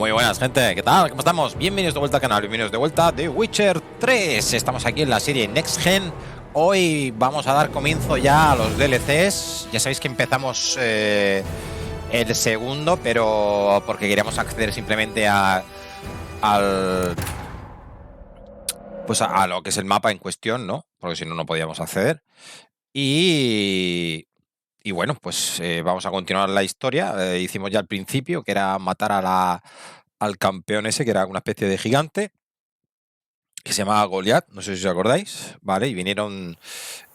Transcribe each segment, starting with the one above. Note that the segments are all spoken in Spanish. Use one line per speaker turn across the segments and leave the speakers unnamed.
Muy buenas, gente, ¿qué tal? ¿Cómo estamos? Bienvenidos de vuelta al canal, bienvenidos de vuelta de Witcher 3. Estamos aquí en la serie Next Gen. Hoy vamos a dar comienzo ya a los DLCs. Ya sabéis que empezamos el segundo, pero porque queríamos acceder simplemente a lo que es el mapa en cuestión, ¿no? Porque si no, no podíamos acceder. Y bueno, pues vamos a continuar la historia. Hicimos ya al principio, que era matar al campeón ese, que era una especie de gigante, que se llamaba Goliath, no sé si os acordáis, ¿vale? Y vinieron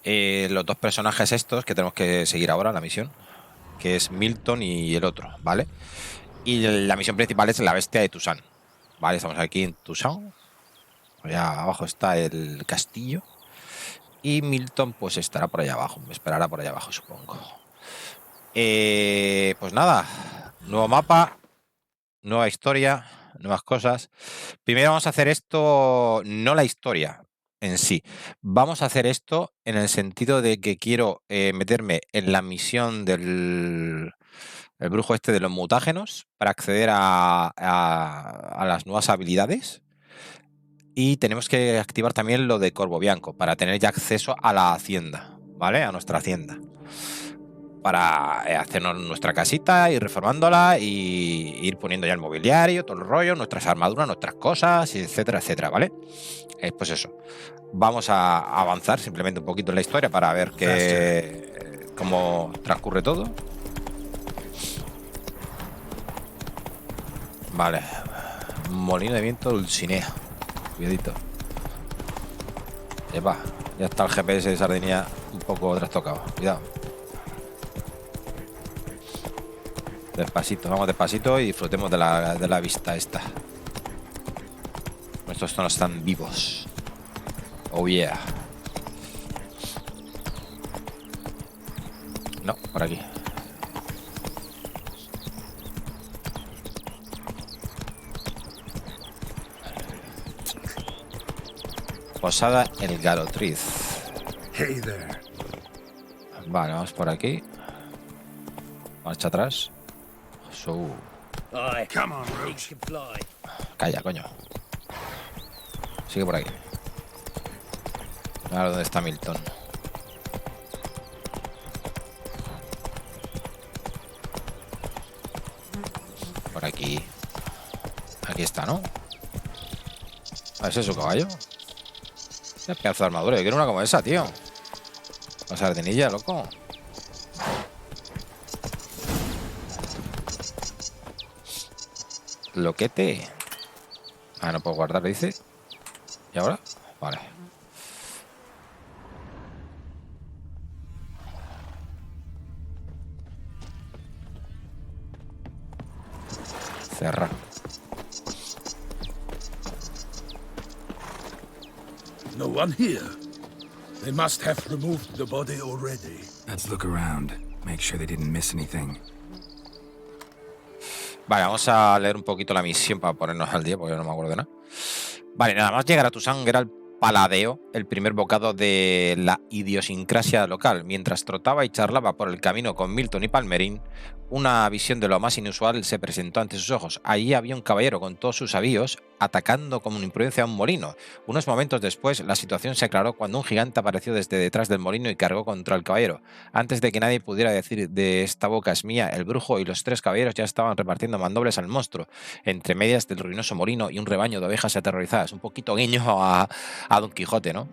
los dos personajes estos que tenemos que seguir ahora, la misión, que es Milton y el otro, ¿vale? Y la misión principal es la bestia de Toussaint, ¿vale? Estamos aquí en Toussaint. Allá abajo está el castillo. Y Milton pues estará por allá abajo, me esperará por allá abajo, supongo. Pues nada, nuevo mapa, nueva historia, nuevas cosas. Primero vamos a hacer esto, no la historia en sí. Vamos a hacer esto en el sentido de que quiero meterme en la misión del el brujo este de los mutágenos para acceder a las nuevas habilidades. Y tenemos que activar también lo de Corvo Bianco para tener ya acceso a la hacienda, ¿vale? A nuestra hacienda. Para hacernos nuestra casita, ir reformándola y ir poniendo ya el mobiliario, todo el rollo, nuestras armaduras, nuestras cosas, etcétera, etcétera, ¿vale? Pues eso. Vamos a avanzar simplemente un poquito en la historia para ver cómo transcurre todo. Vale. Molino de viento Dulcinea. Cuidadito. Epa, ya está el GPS de Sardinia un poco trastocado. Cuidado. Despacito, vamos despacito y disfrutemos de la vista esta. Nuestros zonas están vivos. Oh yeah. No, por aquí. Posada el Galotriz.
Hey there.
Vale, vamos por aquí. Marcha atrás.
Come on, Roach.
Calla, coño. Sigue por aquí. A ver dónde está Milton. Por aquí. Aquí está, ¿no? A ese es su caballo. Qué pedazo de armadura. Yo quiero una como esa, tío. La sardinilla, loco. Loquete. Ah, no puedo guardar, dice. ¿Y ahora? Vale. Cerrar.
No one here. They must have removed the body already.
Let's look around. Make sure they didn't miss anything.
Vale, vamos a leer un poquito la misión para ponernos al día, porque yo no me acuerdo de nada. Vale, nada más llegar a Toussaint era el paladeo, el primer bocado de la idiosincrasia local. Mientras trotaba y charlaba por el camino con Milton y Palmerín, una visión de lo más inusual se presentó ante sus ojos. Allí había un caballero con todos sus avíos atacando como una imprudencia a un molino. Unos momentos después, la situación se aclaró cuando un gigante apareció desde detrás del molino y cargó contra el caballero. Antes de que nadie pudiera decir "de esta boca es mía", el brujo y los tres caballeros ya estaban repartiendo mandobles al monstruo, entre medias del ruinoso molino y un rebaño de ovejas aterrorizadas. Un poquito guiño a Don Quijote, ¿no?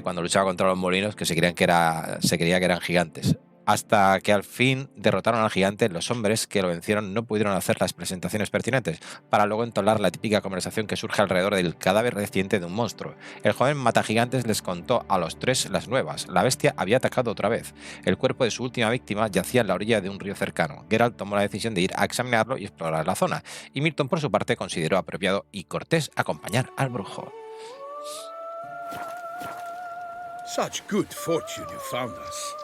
Cuando luchaba contra los molinos, que se creía que eran gigantes. Hasta que al fin derrotaron al gigante, los hombres que lo vencieron no pudieron hacer las presentaciones pertinentes, para luego entablar la típica conversación que surge alrededor del cadáver reciente de un monstruo. El joven matagigantes les contó a los tres las nuevas. La bestia había atacado otra vez. El cuerpo de su última víctima yacía en la orilla de un río cercano. Geralt tomó la decisión de ir a examinarlo y explorar la zona, y Milton por su parte consideró apropiado y cortés acompañar al brujo.
Such good fortune you found us.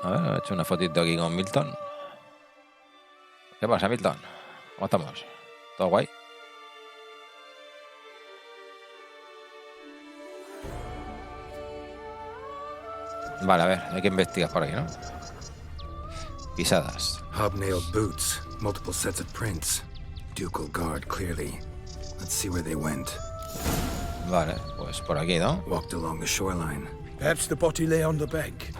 A ver, he hecho una fotito aquí con Milton. ¿Qué pasa, Milton? ¿Cómo estamos? ¿Todo guay? Vale, a ver, hay que investigar por aquí, ¿no? Pisadas.
Hobnailed boots, multiple sets of prints. ducal guard clearly. Let's see where they went.
Vale, pues por aquí, ¿no?
Walked along the shoreline.
Perhaps the body lay on the bank.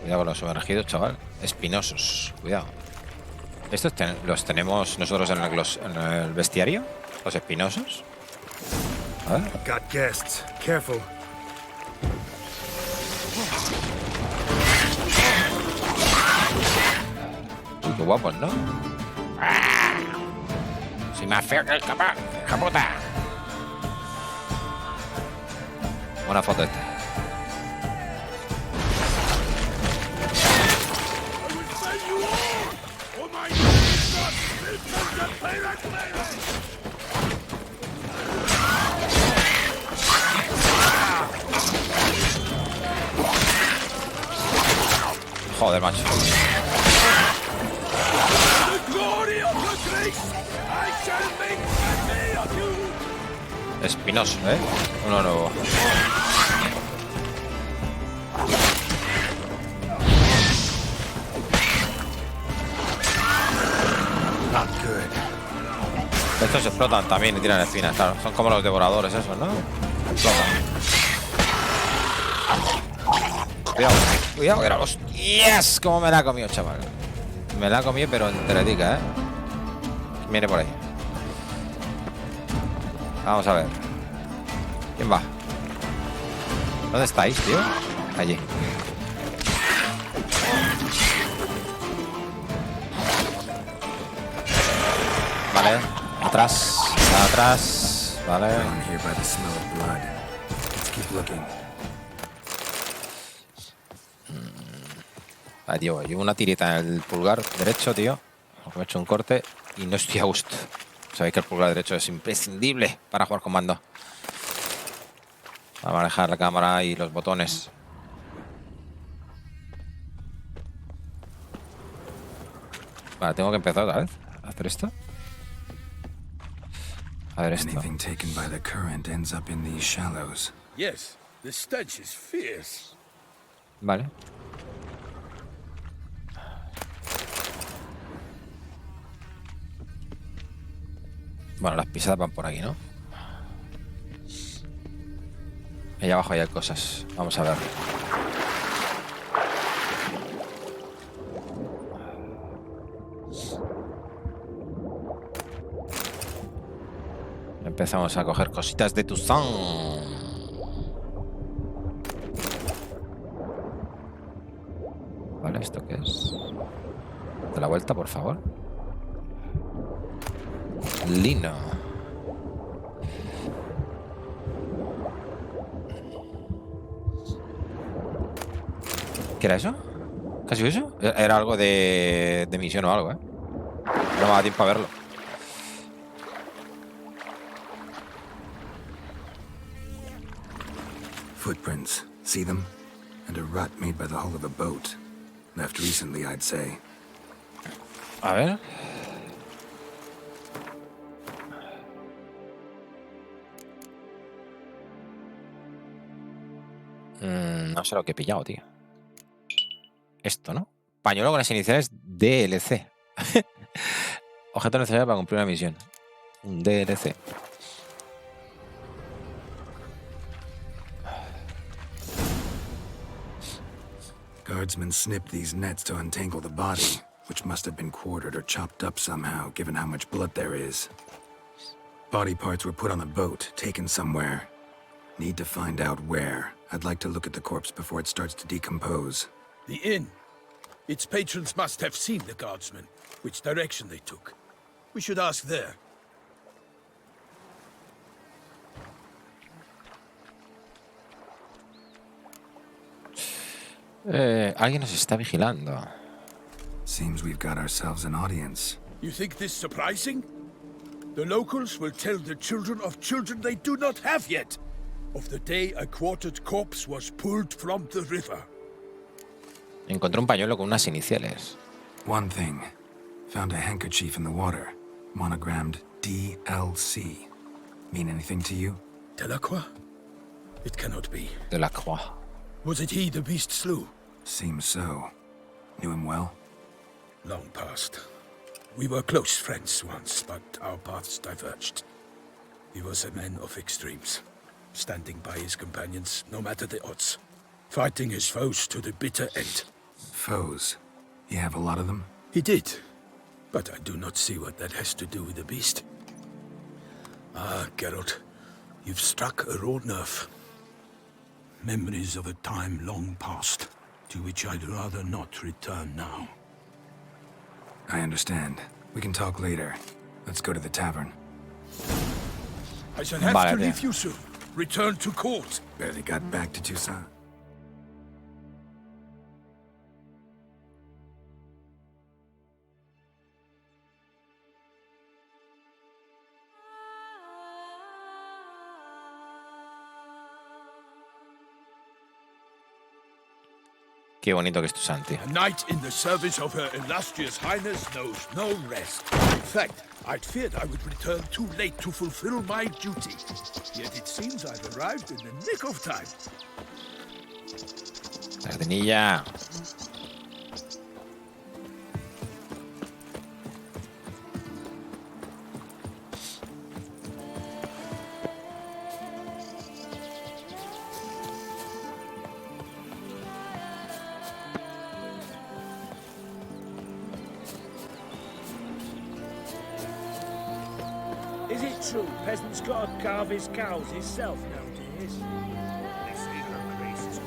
Cuidado con los sumergidos, chaval. Espinosos, cuidado. ¿Estos los tenemos nosotros en el bestiario? ¿Los espinosos? A ver.
Got guests. Careful.
Uy, qué guapos, ¿no? ¡Ah! Soy más feo que el capaz, hija puta. Buena foto esta. Joder, macho. Espinoso, ¿eh? Uno nuevo.
Not good.
Estos explotan también y tiran espinas, claro. Son como los devoradores esos, ¿no? Explotan. Cuidado, cuidado, que era... ¡Hostias! ¿Cómo me la ha comido, chaval? Me la ha comido, pero enteretica, ¿eh? Viene por ahí. Vamos a ver. ¿Quién va? ¿Dónde estáis, tío? Allí. Vale. Atrás. Atrás. Vale.
Down here by the smell of blood. Let's keep looking.
Vale, tío, llevo una tirita en el pulgar derecho, tío. Me he hecho un corte y no estoy a gusto. Sabéis que el pulgar derecho es imprescindible para jugar con mando. Para manejar la cámara y los botones. Vale, tengo que empezar otra vez a hacer esto. A ver esto.
Anything taken by the current ends up in these shallows.
Yes, the stench is fierce.
Vale. Bueno, las pisadas van por aquí, ¿no? Allá abajo hay cosas. Vamos a ver. Empezamos a coger cositas de Tuzán. Vale, ¿esto qué es? De la vuelta, por favor. Lino. ¿Qué era eso? ¿Qué ha sido eso? Era algo de misión o algo, ¿eh? No me da tiempo a verlo.
Footprints. See them? And a rut made by the hull of a boat. Left recently, I'd say.
A ver. No sé lo que he pillado, tío. Esto, ¿no? Pañuelo con las iniciales DLC. Objeto necesario para cumplir una misión. Un DLC.
Guardsmen snipped these nets to untangle the body, which must have been quartered or chopped up somehow, given how much blood there is. Body parts were put on a boat, taken somewhere. Need to find out where. I'd like to look at the corpse before it starts to decompose.
The inn. Its patrons must have seen the guardsmen, which direction they took. We should ask there.
Alguien nos está vigilando.
Seems we've got ourselves an audience.
You think this surprising? The locals will tell the children of children they do not have yet, of the day a quartered corpse was pulled from the river.
Encontré un pañuelo con unas iniciales.
One thing. Found a handkerchief in the water. Monogrammed DLC. Mean anything to you?
Delacroix? It cannot be.
De la Croix.
Was it he the beast slew?
Seems so. Knew him well?
Long past. We were close friends once, but our paths diverged. He was a man of extremes, standing by his companions no matter the odds, fighting his foes to the bitter end.
Foes? You have a lot of them?
He did, but I do not see what that has to do with the beast. Ah, Geralt, you've struck a raw nerve. Memories of a time long past, to which I'd rather not return now.
I understand. We can talk later. Let's go to the tavern.
I shall have to leave you soon. Return to court.
Barely got back to Tucson.
Qué bonito que es Tucson, tío.
A knight in the service of Her Illustrious Highness knows no rest. In fact, I'd feared I would return too late to fulfill my duty. Yet it seems I've arrived in the nick of time.
La niña.
Is it true peasants gotta carve his cows himself nowadays? They say her grace is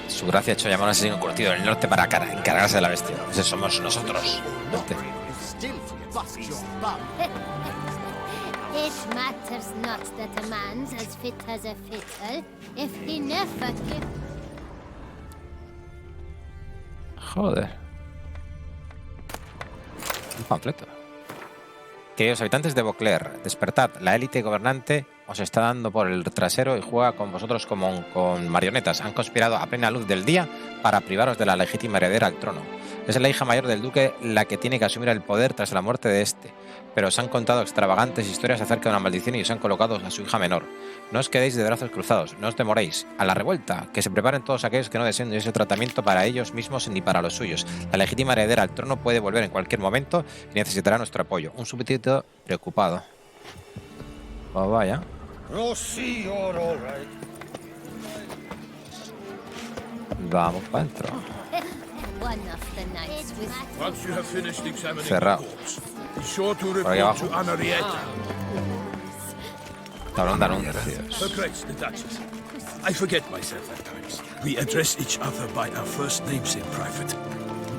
Su gracia ha hecho llamar a un asesino curtido del norte para encargarse de la bestia. Ese somos nosotros.
It matters not that a man's as fit as a fiddle if he never gives.
Joder. Un panfleto. Queridos habitantes de Beauclair, despertad. La élite gobernante os está dando por el trasero y juega con vosotros como con marionetas. Han conspirado a plena luz del día para privaros de la legítima heredera al trono. Es la hija mayor del duque la que tiene que asumir el poder tras la muerte de este, pero os han contado extravagantes historias acerca de una maldición y os han colocado a su hija menor. No os quedéis de brazos cruzados, no os demoréis. A la revuelta, que se preparen todos aquellos que no deseen ese tratamiento para ellos mismos ni para los suyos. La legítima heredera al trono puede volver en cualquier momento y necesitará nuestro apoyo. Un súbdito preocupado. Pues vaya. Vamos para adentro.
Once you have finished examining the
Cerrado.
corpse, be sure to
Por ahí
report
abajo.
to Anarietta.
Tablón de anuncios.
Her Grace, the Duchess. I forget myself at times. We address each other by our first names in private.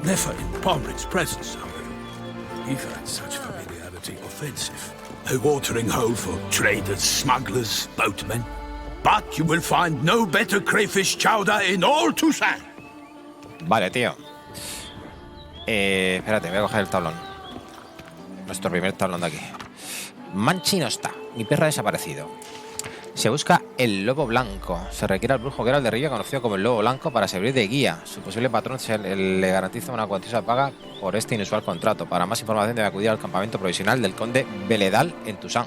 Never in Palmerich's presence, however. He finds such familiarity offensive. A watering hole for traders, smugglers, boatmen. But you will find no better crayfish chowder in all Tucson.
Vale, tío. Espérate, voy a coger el tablón. Nuestro primer tablón de aquí. Manchi no está. Mi perra ha desaparecido. Se busca el lobo blanco. Se requiere al brujo Geralt de Rivia, conocido como el lobo blanco, para servir de guía. Su posible patrón le garantiza una cuantiosa paga por este inusual contrato. Para más información debe acudir al campamento provisional del conde Beledal en Tucson.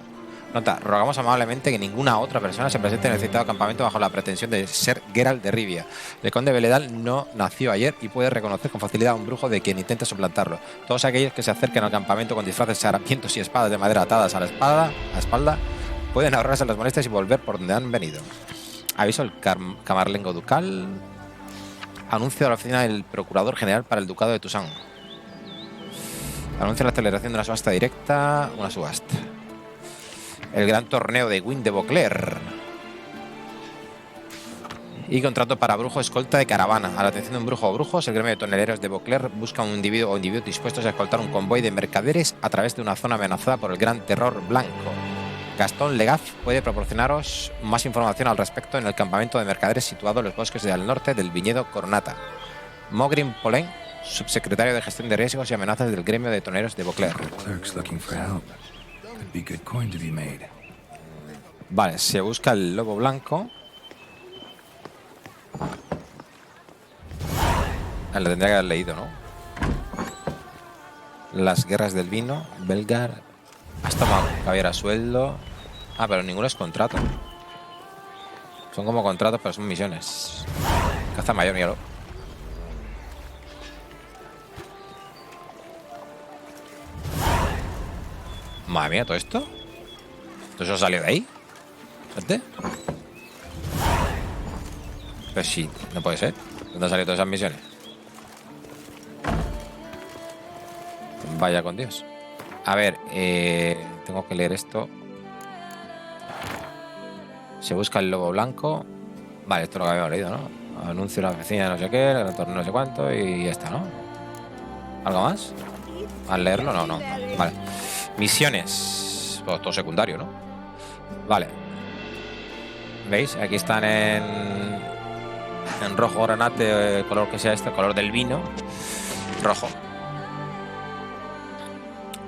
Nota, rogamos amablemente que ninguna otra persona se presente en el citado campamento bajo la pretensión de ser Geralt de Rivia. El conde Beledal no nació ayer y puede reconocer con facilidad a un brujo de quien intente suplantarlo. Todos aquellos que se acerquen al campamento con disfraces, harapientos y espadas de madera atadas a la espalda pueden ahorrarse las molestias y volver por donde han venido. Aviso el camarlengo ducal. Anuncio a la oficina del procurador general para el ducado de Tucson. Anuncio la celebración de una subasta directa. Una subasta. El gran torneo de Win de Beauclair. Y contrato para brujo escolta de caravana. A la atención de un brujo o brujos, el gremio de toneleros de Beauclair busca un individuo o individuos dispuestos a escoltar un convoy de mercaderes a través de una zona amenazada por el gran terror blanco. Gastón Legaz puede proporcionaros más información al respecto en el campamento de mercaderes situado en los bosques del norte del viñedo Coronata. Mogrin Polén, subsecretario de Gestión de Riesgos y Amenazas del gremio de toneros de Beauclair. Vale, se busca el lobo blanco. Lo tendría que haber leído, ¿no? Las guerras del vino, Belgar. Has tomado caviar a sueldo. Ah, pero ninguno es contrato. Son como contratos, pero son misiones. Caza mayor, míralo. Madre mía, ¿todo esto? ¿Todo eso salió de ahí? ¿Vete? Pues sí, no puede ser. ¿Dónde han salido todas esas misiones? Vaya con Dios. A ver, tengo que leer esto. Se busca el lobo blanco. Vale, esto es lo que habíamos leído, ¿no? Anuncio a la vecina de no sé qué, el retorno no sé cuánto y ya está, ¿no? ¿Algo más? ¿Al leerlo? No. Vale. Misiones. Pues todo secundario, ¿no? Vale. ¿Veis? Aquí están en rojo granate, color que sea este, color del vino. Rojo.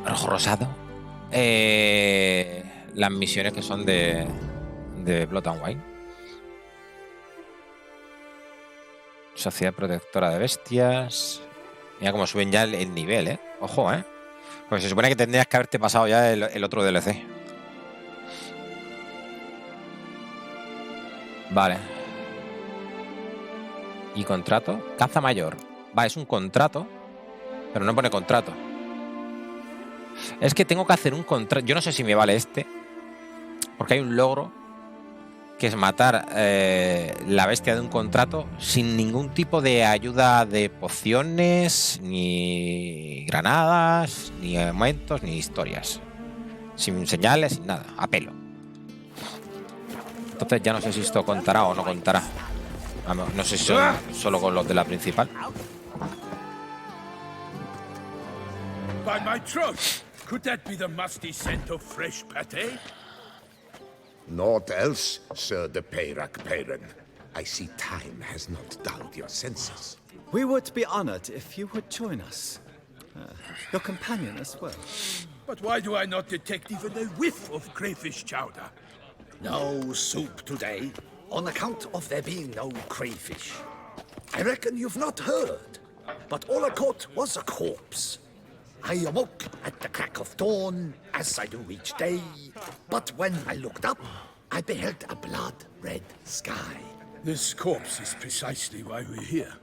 Rojo rosado. Las misiones que son de Blood and Wine. Sociedad protectora de bestias. Mira cómo suben ya el nivel, ¿eh? Ojo, ¿eh? Pues se supone que tendrías que haberte pasado ya el otro DLC. Vale. ¿Y contrato? Caza mayor. Va, es un contrato, pero no pone contrato. Es que tengo que hacer un contrato. Yo no sé si me vale este, porque hay un logro que es matar la bestia de un contrato sin ningún tipo de ayuda de pociones, ni granadas, ni aumentos, ni historias. Sin señales, sin nada, a pelo. Entonces ya no sé si esto contará o no contará. No sé si son solo con los de la principal.
By my troth, could that be the musty scent of fresh pate?
Naught else, Sir de Peyrak. I see time has not dulled your senses.
We would be honored if you would join us. Your companion as well.
But why do I not detect even a whiff of crayfish chowder?
No soup today, on account of there being no crayfish. I reckon you've not heard, but all I caught was a corpse. I awoke at the crack of dawn, as I do each day, but when I looked up, I beheld a blood-red sky.
This corpse is precisely why we're here.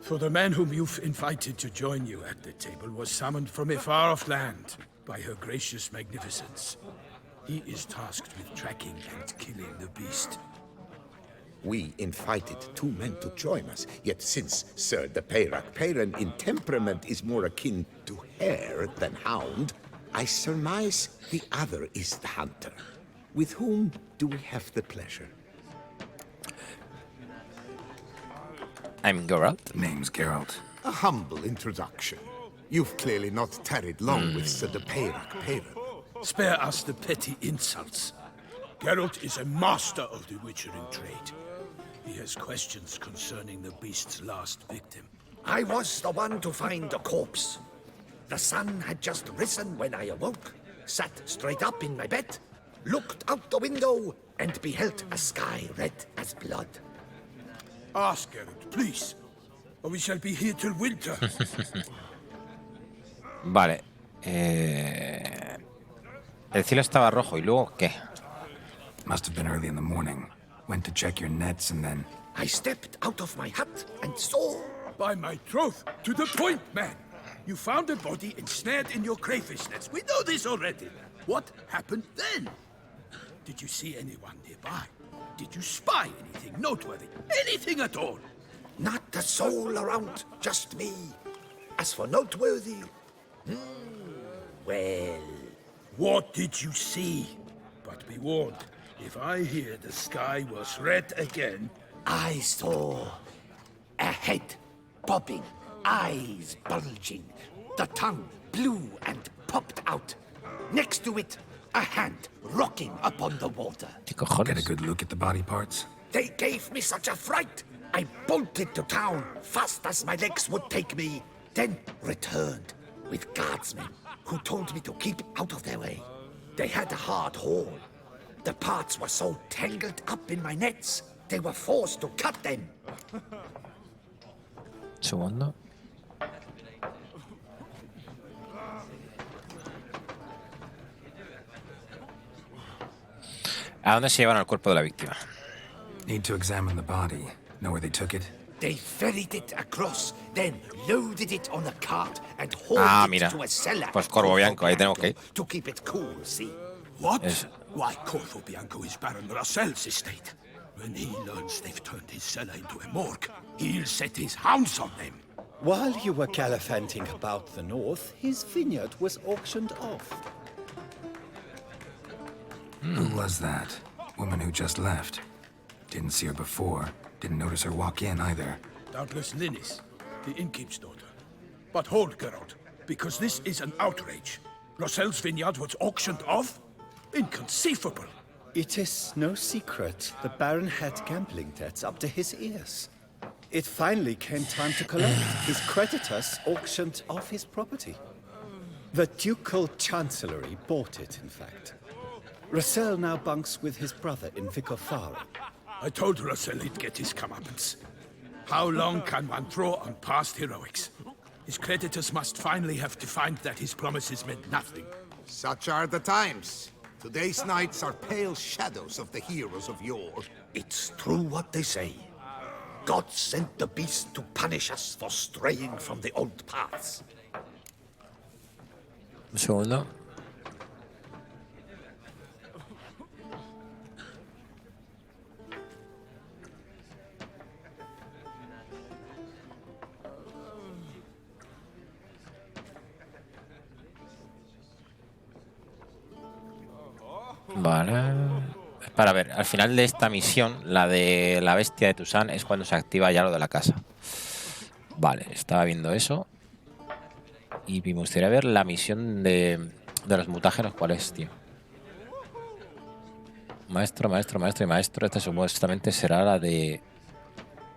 For the man whom you've invited to join you at the table was summoned from a far-off land by her gracious magnificence. He is tasked with tracking and killing the beast.
We invited two men to join us, yet since Sir de Peyrak in temperament is more akin to hare than hound, I surmise the other is the hunter. With whom do we have the pleasure?
I'm Geralt.
Name's Geralt.
A humble introduction. You've clearly not tarried long with Sir de Peyrak.
Spare us the petty insults. Geralt is a master of the witchering trade. He has questions concerning the beast's last victim.
I was the one to find the corpse. The sun had just risen when I awoke, sat straight up in my bed, looked out the window, and beheld a sky red as blood.
Ask Geralt, please, or we shall be here till winter.
Vale. El cielo estaba rojo y luego ¿qué?
Must have been early in the morning. Went to check your nets and then...
I stepped out of my hut and saw...
By my troth, to the point, man. You found a body ensnared in your crayfish nets. We know this already. What happened then? Did you see anyone nearby? Did you spy anything noteworthy? Anything at all?
Not a soul around, just me. As for noteworthy... well...
What did you see? But be warned, if I hear the sky was red again...
I saw a head bobbing, eyes bulging, the tongue blue and popped out. Next to it, a hand rocking upon the water.
Get a good look at the body parts?
They gave me such a fright. I bolted to town fast as my legs would take me, then returned with guardsmen who told me to keep out of their way. They had a hard haul. The parts were so tangled up in my nets, they were forced to cut them.
Segundo. ¿A dónde se llevaron el cuerpo de la víctima?
Need to examine the body. Know where they took it?
They ferried it across, then loaded it on a cart and hauled it to a cellar.
Pues Corvo Bianco, ahí tenemos que ir.
To keep it cool, see?
What? Why, Corvo Bianco is Baron Russell's estate. When he learns they've turned his cellar into a morgue, he'll set his hounds on them.
While you were gallivanting about the north, his vineyard was auctioned off.
Who was that? Woman who just left. Didn't see her before. Didn't notice her walk in either.
Doubtless Linnis, the innkeep's daughter. But hold, Geralt, because this is an outrage. Russell's vineyard was auctioned off? Inconceivable.
It is no secret the Baron had gambling debts up to his ears. It finally came time to collect. His creditors auctioned off his property. The Ducal Chancellery bought it, in fact. Russell now bunks with his brother in Vicofara.
I told Russell he'd get his comeuppance. How long can one throw on past heroics? His creditors must finally have to find that his promises meant nothing.
Such are the times. Today's knights are pale shadows of the heroes of yore.
It's true what they say. God sent the beast to punish us for straying from the old paths.
Un segundo. Vale. Para ver, al final de esta misión, la de la bestia de Toussaint es cuando se activa ya lo de la casa. Vale, estaba viendo eso. Y me gustaría ver la misión de los mutágenos. ¿Cuál es, tío? Maestro, maestro, maestro y maestro. Esta supuestamente será la de...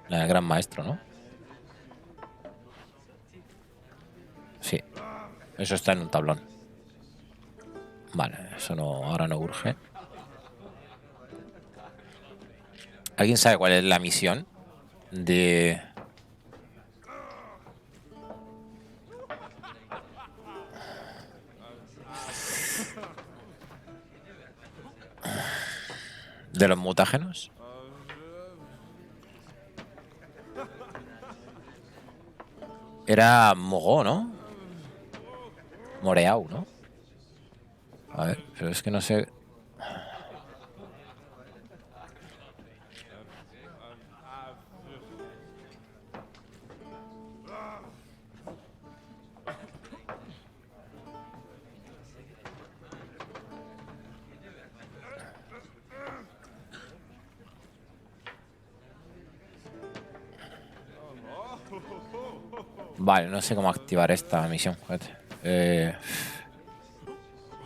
la del gran maestro, ¿no? Sí. Eso está en un tablón. Vale, eso no, ahora no urge. ¿Alguien sabe cuál es la misión de... de los mutágenos? Era Mogó, ¿no? Moreau, ¿no? A ver, pero es que no sé... Vale, no sé cómo activar esta misión.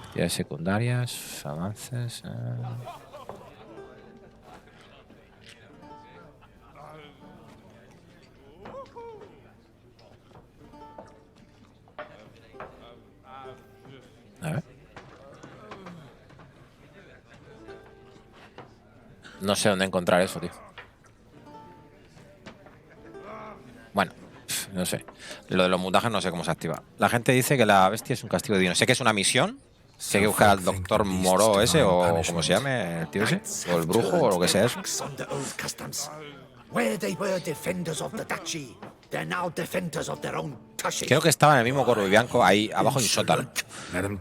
Actividades secundarias, avances... A ver. No sé dónde encontrar eso, tío. Bueno, no sé. Lo de los mutajes no sé cómo se activa. La gente dice que la bestia es un castigo divino. Sé que es una misión. Sé que hay que buscar al doctor Moró ese, o como se llame, el tío ese, o el brujo, o lo que sea eso. Creo que estaba en el mismo Corvo Bianco, ahí abajo en sótano.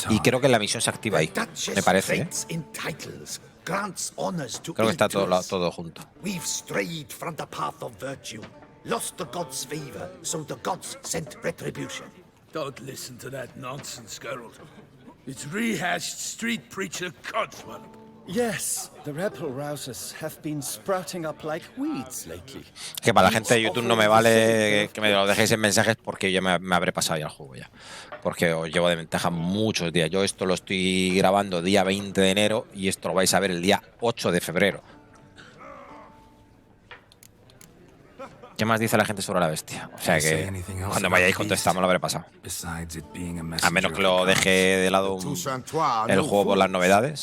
Y creo que la misión se activa ahí, me parece, ¿eh? Creo que está todo junto.
Lost the gods' favor, so the gods sent retribution.
Don't listen to that nonsense, Geralt. It's rehashed street preacher codswallop.
Yes, the rebel rousers have been sprouting up like weeds lately.
Que para la gente de YouTube no me vale que me lo dejéis en mensajes porque yo me habré pasado ya el juego ya. Porque os llevo de ventaja muchos días. Yo esto lo estoy grabando día 20 de enero y esto lo vais a ver el día 8 de febrero. ¿Qué más dice la gente sobre la bestia? O sea que cuando vayáis contestando lo habré pasado. A menos que lo deje de lado el juego por las novedades.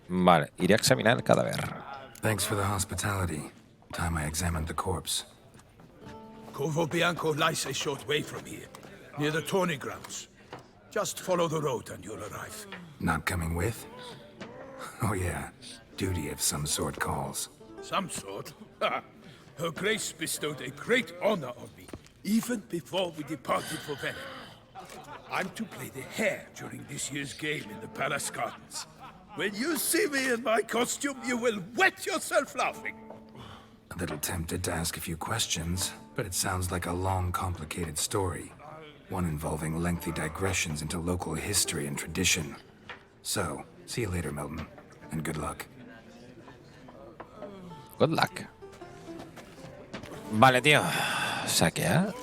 Vale, iré a examinar el cadáver.
Thanks for the hospitality. Time I examined the corpse.
Corvo Bianco lies a short way from here, near the tourney grounds. Just follow the road and you'll arrive.
Not coming with? Oh yeah, duty of some sort calls.
Some sort? Her Grace bestowed a great honor on me, even before we departed for Venice. I'm to play the hare during this year's game in the palace gardens. When you see me in my costume, you will wet yourself laughing.
A little tempted to ask a few questions, but it sounds like a long, complicated story. One involving lengthy digressions into local history and tradition. So, see you later, Milton, and good luck.
Good luck. Vale, tío. Saquear.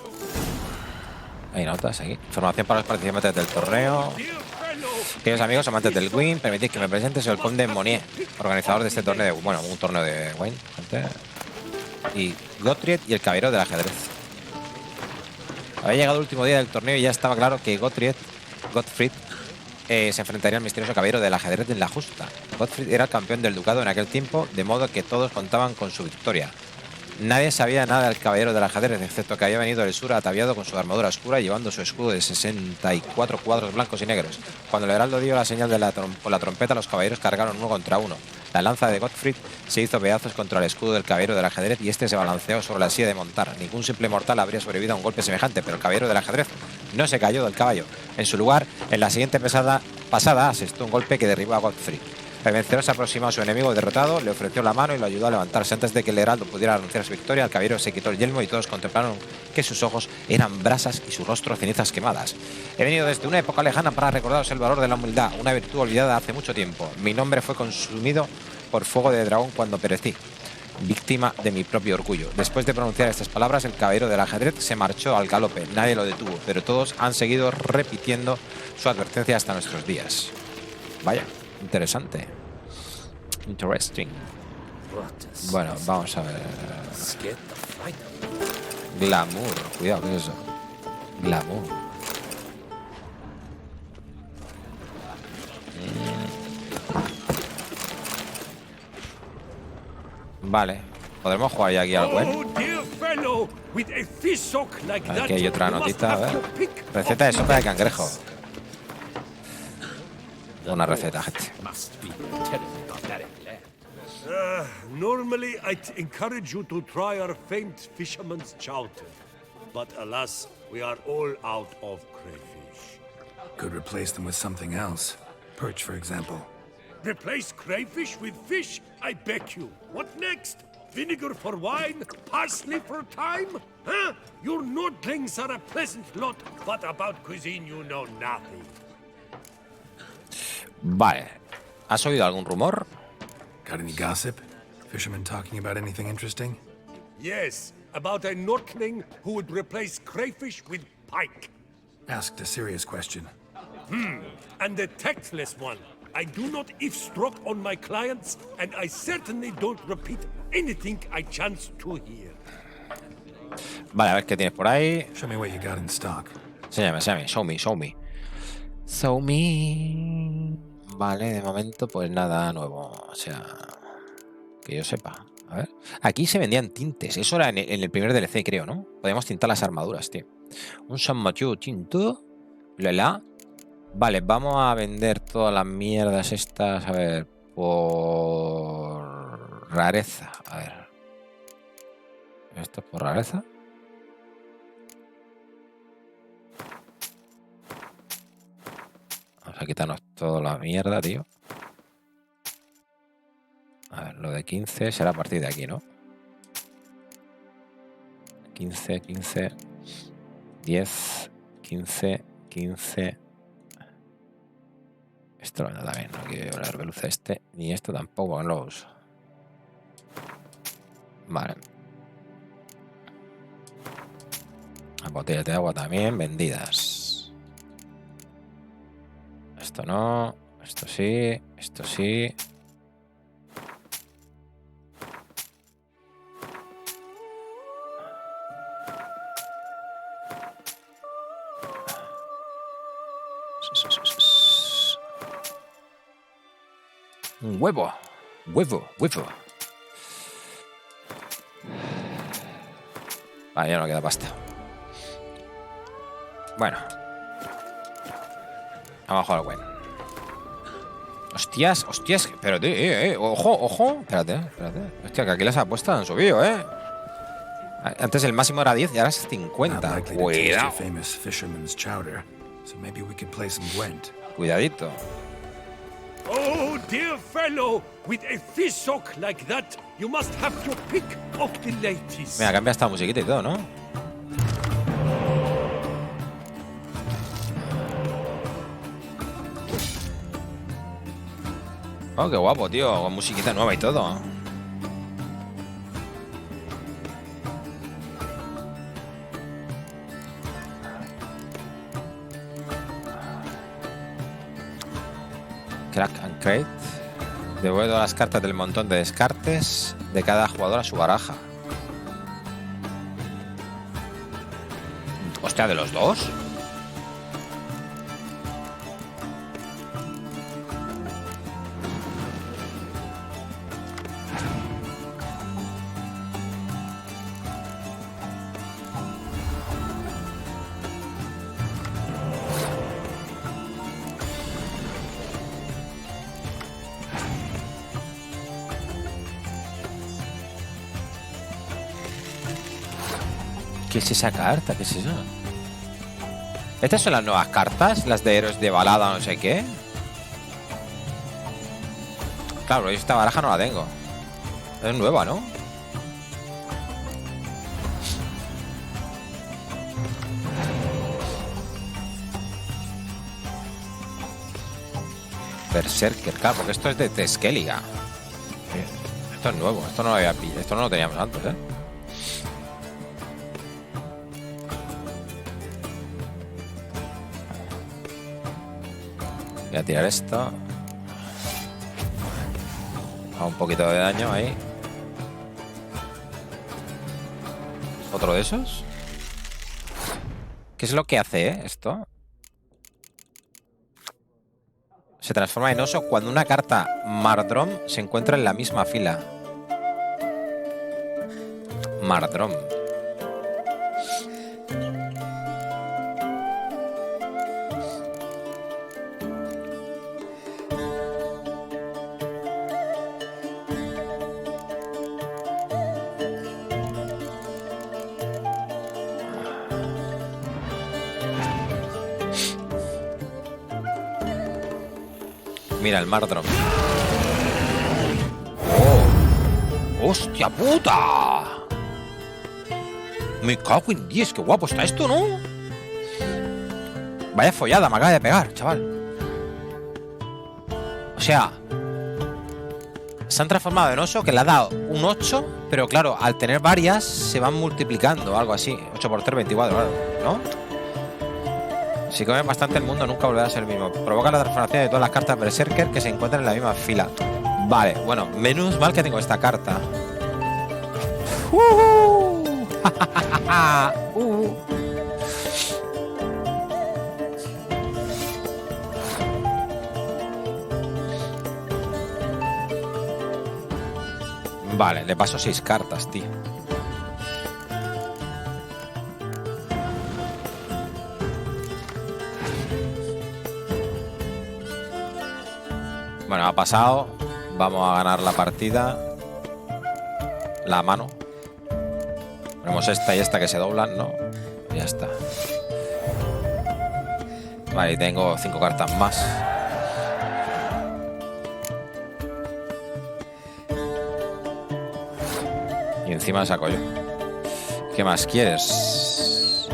Hay notas aquí. Información para los participantes del torneo. Queridos amigos, amantes del Win, permitid que me presente, soy el conde Monier, organizador de este torneo de, bueno, un torneo de Win, gente. Y Gottfried y el caballero del ajedrez. Había llegado el último día del torneo y ya estaba claro que Gottfried se enfrentaría al misterioso caballero del ajedrez en la justa. Gottfried era el campeón del ducado en aquel tiempo, de modo que todos contaban con su victoria. Nadie sabía nada del caballero del ajedrez, excepto que había venido del sur ataviado con su armadura oscura, llevando su escudo de 64 cuadros blancos y negros. Cuando el heraldo dio la señal de con la trompeta, los caballeros cargaron uno contra uno. La lanza de Gottfried se hizo pedazos contra el escudo del caballero del ajedrez y este se balanceó sobre la silla de montar. Ningún simple mortal habría sobrevivido a un golpe semejante, pero el caballero del ajedrez no se cayó del caballo. En su lugar, en la siguiente pasada asestó un golpe que derribó a Gottfried. El vencedor se aproximó a su enemigo derrotado, le ofreció la mano y lo ayudó a levantarse. Antes de que el heraldo pudiera anunciar su victoria, el caballero se quitó el yelmo y todos contemplaron que sus ojos eran brasas y su rostro cenizas quemadas. He venido desde una época lejana para recordaros el valor de la humildad, una virtud olvidada hace mucho tiempo. Mi nombre fue consumido por fuego de dragón cuando perecí, víctima de mi propio orgullo. Después de pronunciar estas palabras, el caballero del ajedrez se marchó al galope. Nadie lo detuvo, pero todos han seguido repitiendo su advertencia hasta nuestros días. Vaya, interesante. Interesting. Bueno, vamos a ver. Glamour. Cuidado, ¿qué es eso? Glamour. Vale. ¿Podremos jugar ya aquí al web? Aquí hay otra notita, a ver. Receta de sopa de cangrejo. Una receta, gente.
Normally, I'd encourage you to try our famed fisherman's chowder. But alas, we are all out of crayfish.
Could replace them with something else. Perch, for example.
Replace crayfish with fish? I beg you. What next? Vinegar for wine? Parsley for thyme? Huh? Your nordlings are a pleasant lot, but about cuisine you know nothing.
Vale. ¿Has oído algún rumor?
Got any gossip? Fishermen talking about anything interesting?
Yes, about a nordling who would replace crayfish with pike.
Asked a serious question.
And a tactless one. I do not eavesdrop on my clients, and I certainly don't repeat anything I chance to hear.
Vale, a ver qué tienes por ahí.
Show me what you got in stock.
Enséñame, show me. Show me. Vale, de momento pues nada nuevo, o sea, que yo sepa. A ver, aquí se vendían tintes, eso era en el primer DLC, creo, ¿no? Podíamos tintar las armaduras, tío. Un San Mathieu tinto, la. Vale, vamos a vender todas las mierdas estas, a ver, por rareza, a ver. ¿Esto es por rareza? Vamos a quitarnos toda la mierda, tío. A ver, lo de 15 será a partir de aquí, ¿no? 15, 10, 15. Esto lo vendo también, no quiero la reluce este, ni esto tampoco, no lo uso. Vale. Las botellas de agua también vendidas. Esto no, esto sí, esto sí. Un huevo. Vale, ya no queda pasta. Bueno. Abajo al buen. Hostias, hostias. Espérate, ojo, ojo. Espérate. Hostia, que aquí las apuestas han subido, Antes el máximo era 10 y ahora es 50. Cuidado. Cuidadito.
Oh, dear fellow, with a fish hook like that, you must have your pick of the ladies.
Mira, cambia esta musiquita y todo, ¿no? Oh, qué guapo, tío, con musiquita nueva y todo. Crack and crate. Devuelvo las cartas del montón de descartes de cada jugador a su baraja. Hostia, ¿de los dos? ¿Qué es esa carta? ¿Qué es eso? ¿Estas son las nuevas cartas? ¿Las de héroes de balada o no sé qué? Claro, esta baraja no la tengo. Es nueva, ¿no? Berserker, claro, porque esto es de Tesqueliga. Esto es nuevo, esto no lo había pillado. Esto no lo teníamos antes, Voy a tirar esto. A un poquito de daño ahí. ¿Otro de esos? ¿Qué es lo que hace, esto? Se transforma en oso cuando una carta Mardrom se encuentra en la misma fila. Mardrom. Mira, el Mardrom. ¡Oh! ¡Hostia puta! Me cago en 10, qué guapo está esto, ¿no? Vaya follada, me acaba de pegar, chaval. O sea, se han transformado en oso que le ha dado un 8, pero claro, al tener varias se van multiplicando, algo así. 8 por 3, 24, claro, ¿no? Si comen bastante el mundo nunca volverá a ser el mismo. Provoca la transformación de todas las cartas Berserker que se encuentran en la misma fila. Vale, bueno, menos mal que tengo esta carta. Vale, le paso 6 cartas, tío. Bueno, ha pasado. Vamos a ganar la partida. La mano. Ponemos esta y esta que se doblan, ¿no? Y ya está. Vale, y tengo 5 cartas más. Y encima saco yo. ¿Qué más quieres?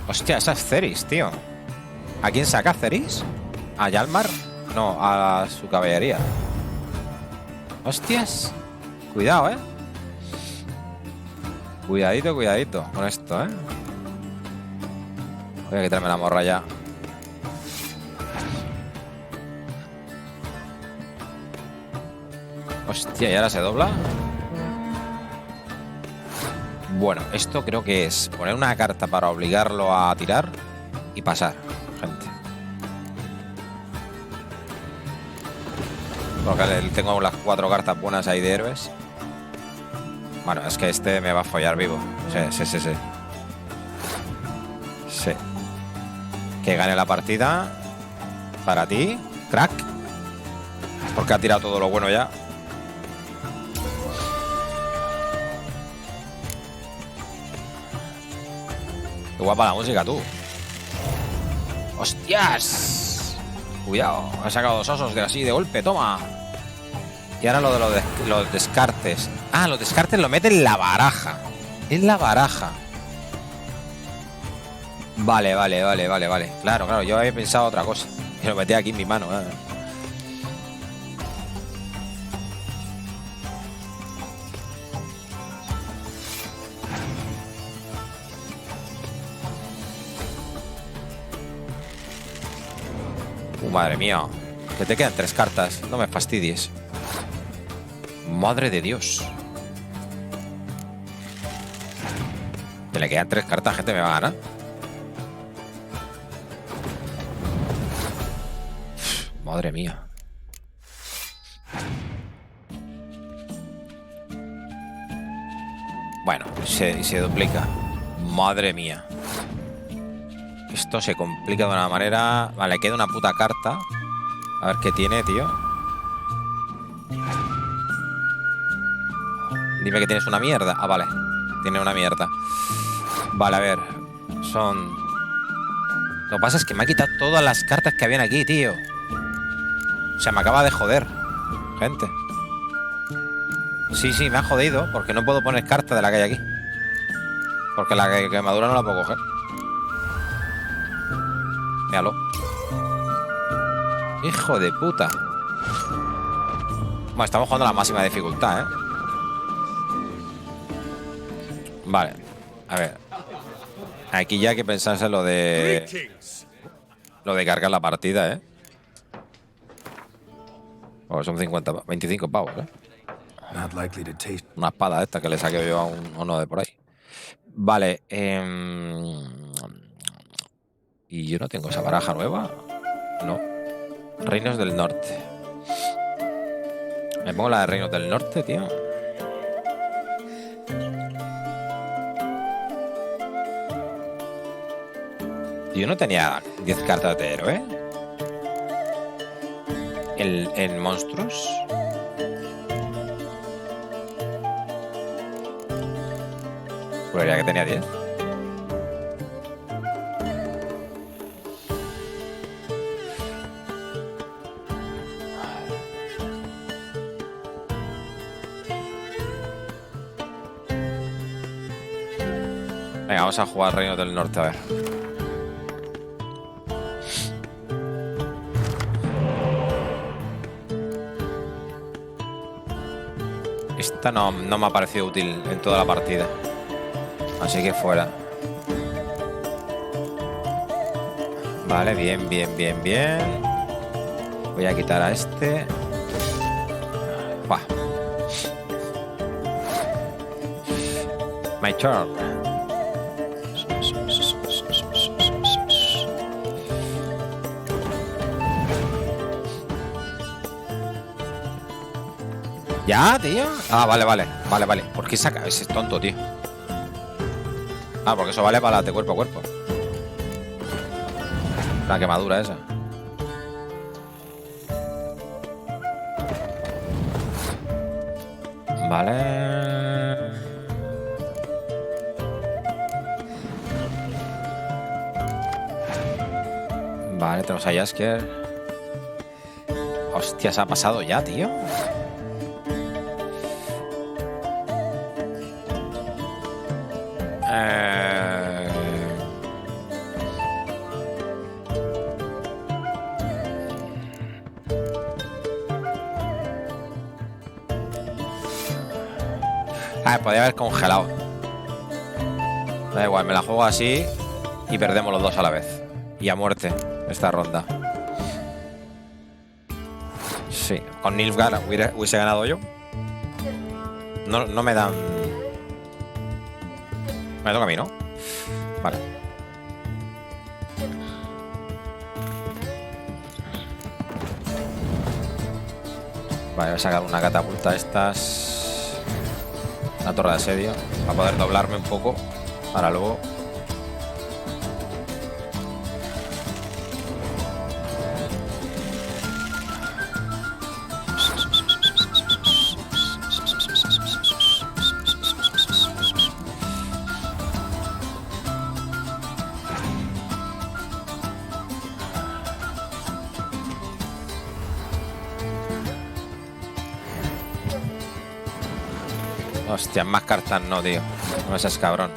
Hostia, esa es Ceris, tío. ¿A quién saca Ceris? ¿A Yalmar? No, a su caballería. Hostias. Cuidado, Cuidadito, cuidadito con esto, Voy a quitarme la morra ya. Hostia, ¿y ahora se dobla? Bueno, esto creo que es poner una carta para obligarlo a tirar y pasar, gente. Porque tengo las 4 cartas buenas ahí de héroes. Bueno, es que este me va a follar vivo. Sí. Sí. Que gane la partida. Para ti, crack. Porque ha tirado todo lo bueno ya. Qué guapa la música, tú. ¡Hostias! Cuidado, ha sacado 2 osos de así de golpe, toma. Y ahora lo de los descartes. Ah, los descartes lo mete en la baraja. En la baraja. Vale. Claro, yo había pensado otra cosa. Y lo metí aquí en mi mano. Madre mía. Que te quedan 3 cartas. No me fastidies. Madre de Dios. Que le quedan 3 cartas, gente, me va a ganar. Madre mía. Bueno, se duplica. Madre mía. Esto se complica de una manera... Vale, queda una puta carta. A ver qué tiene, tío. Dime que tienes una mierda. Ah, vale. Tiene una mierda. Vale, a ver. Son... Lo que pasa es que me ha quitado todas las cartas que habían aquí, tío. O sea, me acaba de joder. Gente. Sí, me ha jodido. Porque no puedo poner carta de la que hay aquí. Porque la quemadura no la puedo coger. Míralo. Hijo de puta. Bueno, estamos jugando a la máxima dificultad, ¿eh? Vale. A ver. Aquí ya hay que pensarse lo de... Lo de cargar la partida, ¿eh? Oh, son 25 pavos, ¿eh? Una espada esta que le saqué yo a uno de por ahí. Vale. ¿Y yo no tengo esa baraja nueva? No. Reinos del Norte. Me pongo la de Reinos del Norte, tío. Yo no tenía 10 cartas de héroe. En monstruos. Juraría que tenía 10. Venga, vamos a jugar Reinos del Norte, a ver. Esta no me ha parecido útil en toda la partida. Así que fuera. Vale, bien. Voy a quitar a este. Buah. My turn. ¿Ya, tío? Ah, vale. ¿Por qué saca? Ese es tonto, tío. Ah, porque eso vale para las de cuerpo a cuerpo. La quemadura esa. Vale. Vale, tenemos a Jasker. Hostia, se ha pasado ya, tío. Podría haber congelado. Da igual, me la juego así y perdemos los dos a la vez. Y a muerte esta ronda. Sí, con Nilfgaard hubiese ganado yo. No me dan... Me toca a mí, ¿no? Vale. Vale, voy a sacar una catapulta de estas. Una torre de asedio. Para poder doblarme un poco. Para luego. Hostia, más cartas no, tío. No seas cabrón.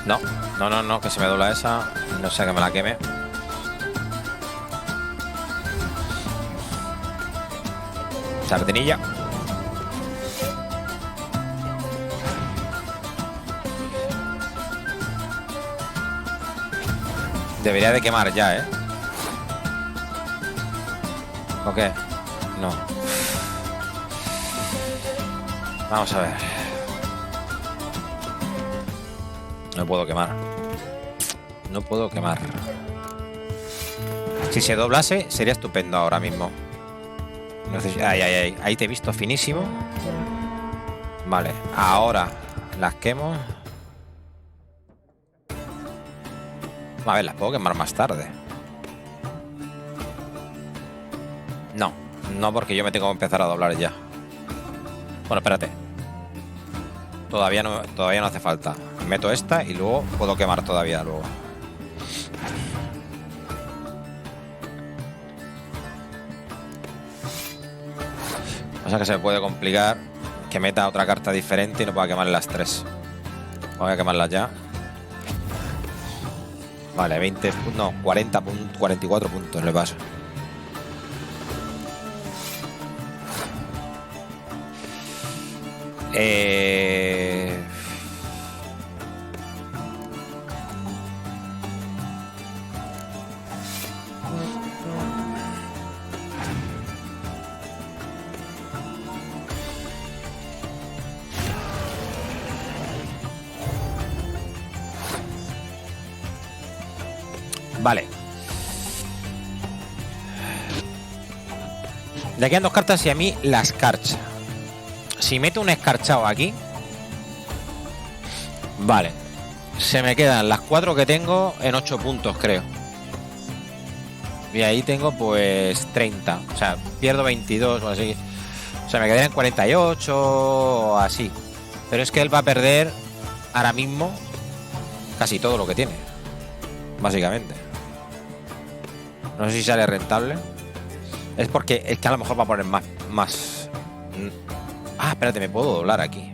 No, no, no, no, que se me dobla esa. No sé, que me la queme. Sardinilla. Debería de quemar ya, ¿eh? ¿O qué? No. Vamos a ver. No puedo quemar. No puedo quemar. Si se doblase, sería estupendo ahora mismo. Ay, ay, ay. Ahí te he visto finísimo. Vale, ahora las quemo. A ver, las puedo quemar más tarde. No, no, porque yo me tengo que empezar a doblar ya. Bueno, espérate. Todavía no hace falta. Meto esta y luego puedo quemar todavía luego. O sea que se me puede complicar que meta otra carta diferente y no pueda quemar las tres. Voy a quemarlas ya. Vale, 20, no, 44 puntos le paso. Vale. Le quedan dos cartas y a mí la escarcha. Si meto un escarchado aquí, vale, se me quedan las 4 que tengo en 8 puntos, creo. Y ahí tengo pues 30. O sea, pierdo 22 o así. O sea, me quedarían 48 o así. Pero es que él va a perder ahora mismo casi todo lo que tiene, básicamente. No sé si sale rentable. Es porque es que a lo mejor va a poner más. Ah, espérate, me puedo doblar aquí.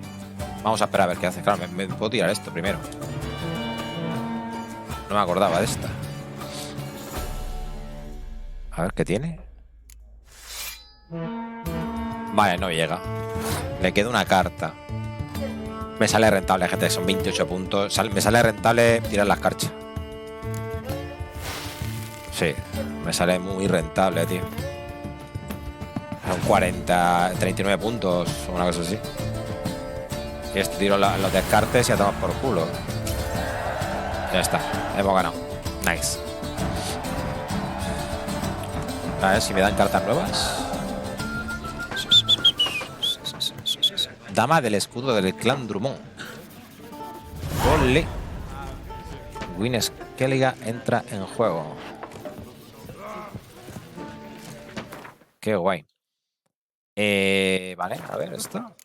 Vamos a esperar a ver qué hace. Claro, me puedo tirar esto primero. No me acordaba de esta. A ver qué tiene. Vale, no llega. Le queda una carta. Me sale rentable, gente. Son 28 puntos. Me sale rentable tirar la escarcha. Sí, me sale muy rentable, tío. Son 39 puntos o una cosa así. Y esto tiro los descartes y a tomar por culo. Ya está, hemos ganado. Nice. A ver si me dan cartas nuevas. Dama del escudo del clan Drummond. Ole. Gwyn Skellige entra en juego. Qué guay. Vale, a ver, esto.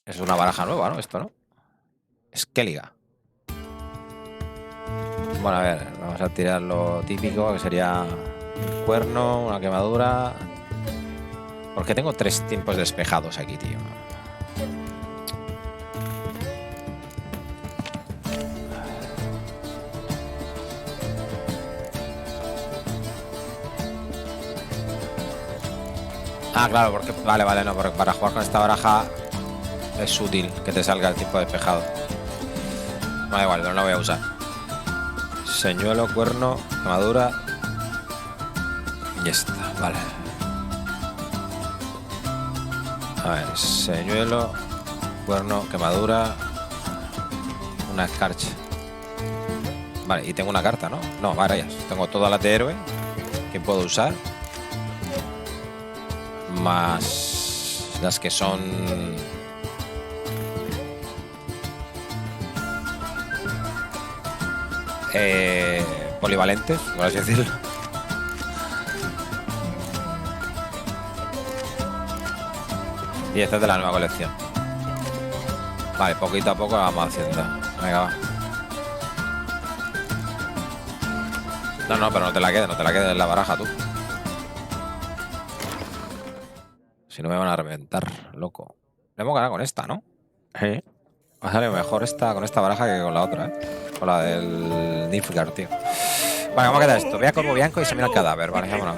Es una baraja nueva, ¿no? Esto, ¿no? Skellige. Bueno, a ver, vamos a tirar lo típico, que sería un cuerno, una quemadura. Porque tengo 3 tiempos despejados aquí, tío. Ah, claro, porque vale, no, porque para jugar con esta baraja es útil que te salga el tiempo despejado. Da igual, pero no lo voy a usar. Señuelo, cuerno, quemadura. Y esta, vale. A ver, señuelo, cuerno, quemadura, una escarcha. Vale, y tengo una carta, ¿no? No, varias. Tengo todas las de héroe que puedo usar. Más las que son... polivalentes, por así decirlo. Y esta es de la nueva colección. Vale, poquito a poco vamos haciendo. Venga, va. No, pero no te la quedes en la baraja tú. Si no me van a reventar, loco. Le hemos ganado con esta, ¿no? Sí. Va a salir mejor esta con esta baraja que con la otra, ¿eh? Con la del Nilfgaard, tío. Vale, vamos a quedar esto. Voy a Corvo Bianco y se mira el cadáver. Vale, vámonos.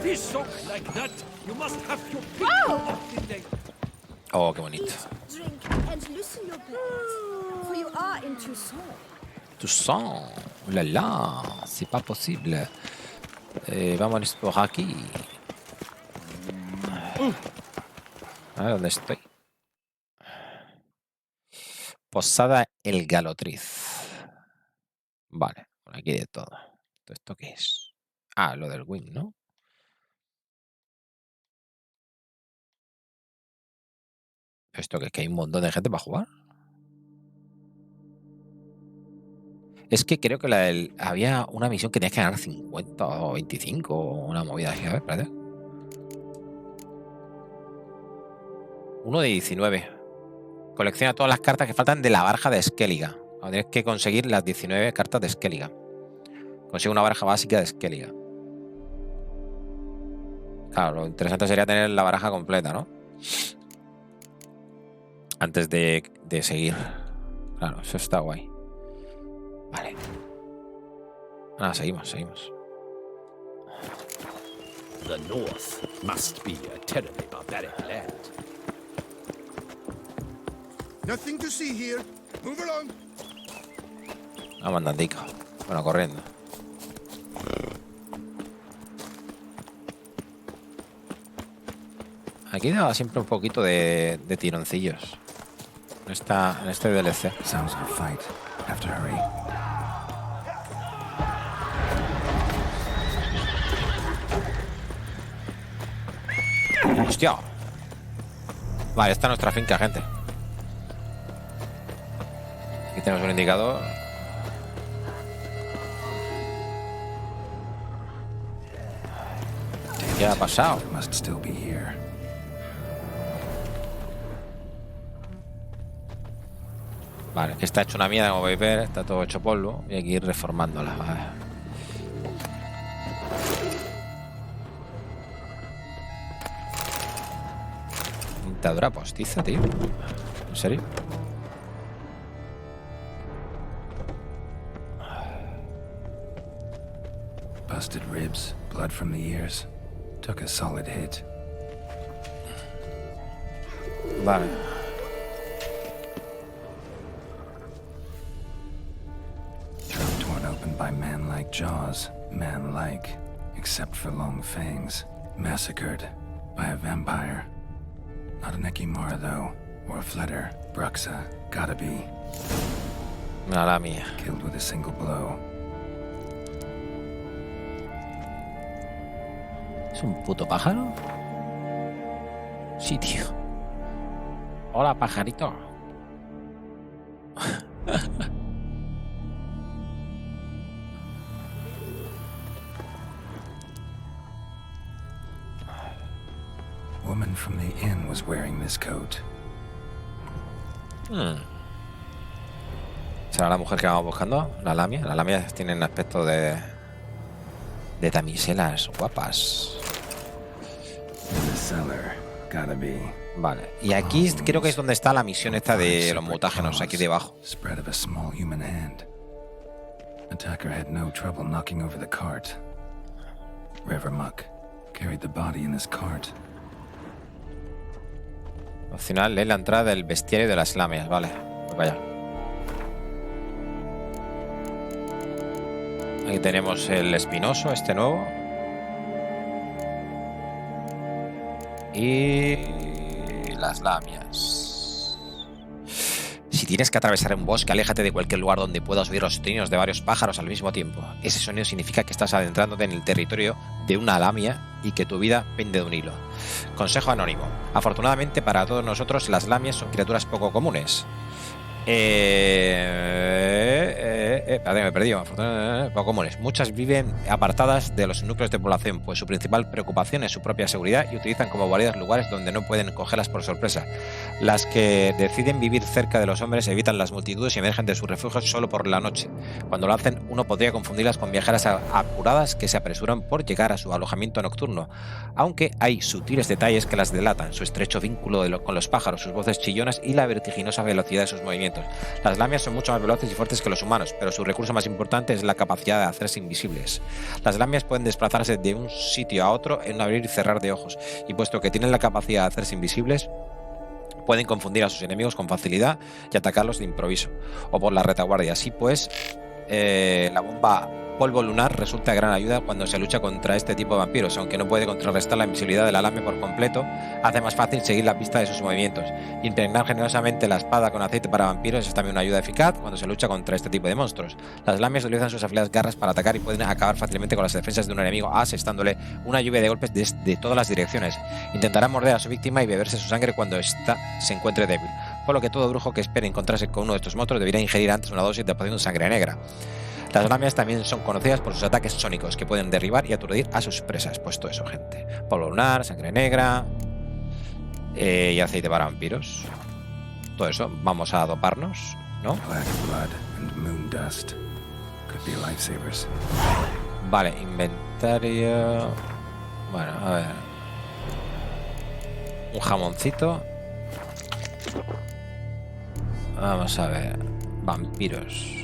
Oh, qué bonito. Toussaint. La la. C'est pas posible. Vamos por aquí. A ver dónde estoy. Posada El Galotriz. Vale, por aquí de todo. ¿Esto qué es? Ah, lo del win, ¿no? ¿Esto qué es? ¿Que hay un montón de gente para jugar? Es que creo que había una misión que tenías que ganar 50 o 25 o una movida así. A ver, espérate. 1 de 19. Colecciona todas las cartas que faltan de la baraja de Skellige. Tienes que conseguir las 19 cartas de Skellige. Consigue una baraja básica de Skellige. Claro, lo interesante sería tener la baraja completa, ¿no? Antes de seguir. Claro, eso está guay. Vale. Ah, seguimos.
The North must be a terribly barbaric land.
Nothing to see here. Move along.
Vamos andando. Bueno, corriendo. Aquí daba siempre un poquito de tironcillos. En este DLC.
Sounds like a fight. Have to hurry.
¡Hostia! Vale, esta es nuestra finca, gente. Aquí tenemos un indicador. ¿Qué ha pasado?
Must still be here.
Vale, que está hecho una mierda, como podéis ver. Está todo hecho polvo. Y hay que ir reformándola. Vale. Pintadura postiza, tío. ¿En serio?
Busted ribs, blood from the ears. Took a solid hit.
Vale.
Throat torn open by man-like jaws. Man-like, except for long fangs. Massacred by a vampire. Not an Ekimara, though. Or a Fletter. Bruxa. Gotta be.
La mía.
Killed with a single blow.
¿Es un puto pájaro? Sí, tío. Hola, pajarito.
Woman from the inn was wearing this coat.
¿Será la mujer que vamos buscando? La lamia. Las lamias tienen aspecto de damiselas guapas.
In the cellar. Gotta be.
Vale. Y aquí creo que es donde está la misión esta de los mutágenos, aquí debajo.
Spread of a small human hand. Attacker had no trouble knocking over the cart. Revermuck carried the body in his cart.
Al final lee la entrada del bestiario de las lamias. Vale, pues vaya. Aquí tenemos el espinoso, este nuevo. Y las lamias. Si tienes que atravesar un bosque, aléjate de cualquier lugar donde puedas oír los trinos de varios pájaros al mismo tiempo. Ese sonido significa que estás adentrándote en el territorio de una lamia y que tu vida pende de un hilo. Consejo anónimo. Afortunadamente para todos nosotros, las lamias son criaturas poco comunes. Espérate, me he perdido. Poco comunes. Muchas viven apartadas de los núcleos de población, pues su principal preocupación es su propia seguridad y utilizan como guaridas lugares donde no pueden cogerlas por sorpresa. Las que deciden vivir cerca de los hombres evitan las multitudes y emergen de sus refugios solo por la noche. Cuando lo hacen, uno podría confundirlas con viajeras apuradas que se apresuran por llegar a su alojamiento nocturno, aunque hay sutiles detalles que las delatan: su estrecho vínculo con los pájaros, sus voces chillonas y la vertiginosa velocidad de sus movimientos. Las lamias son mucho más veloces y fuertes que los humanos, pero su recurso más importante es la capacidad de hacerse invisibles. Las lamias pueden desplazarse de un sitio a otro en un abrir y cerrar de ojos, y puesto que tienen la capacidad de hacerse invisibles, pueden confundir a sus enemigos con facilidad y atacarlos de improviso o por la retaguardia. Así pues, la bomba polvo lunar resulta de gran ayuda cuando se lucha contra este tipo de vampiros. Aunque no puede contrarrestar la invisibilidad de la lamia por completo, hace más fácil seguir la pista de sus movimientos. Impregnar generosamente la espada con aceite para vampiros es también una ayuda eficaz cuando se lucha contra este tipo de monstruos. Las lamias utilizan sus afiladas garras para atacar y pueden acabar fácilmente con las defensas de un enemigo, asestándole una lluvia de golpes desde todas las direcciones. Intentará morder a su víctima y beberse su sangre cuando ésta se encuentre débil, por lo que todo brujo que espere encontrarse con uno de estos monstruos debería ingerir antes una dosis de poción de sangre negra. Las lamias también son conocidas por sus ataques sónicos, que pueden derribar y aturdir a sus presas. Pues todo eso, gente. Polvo lunar, sangre negra y aceite para vampiros. Todo eso. Vamos a doparnos, ¿no? Vale, inventario. Bueno, a ver. Un jamoncito. Vamos a ver. Vampiros.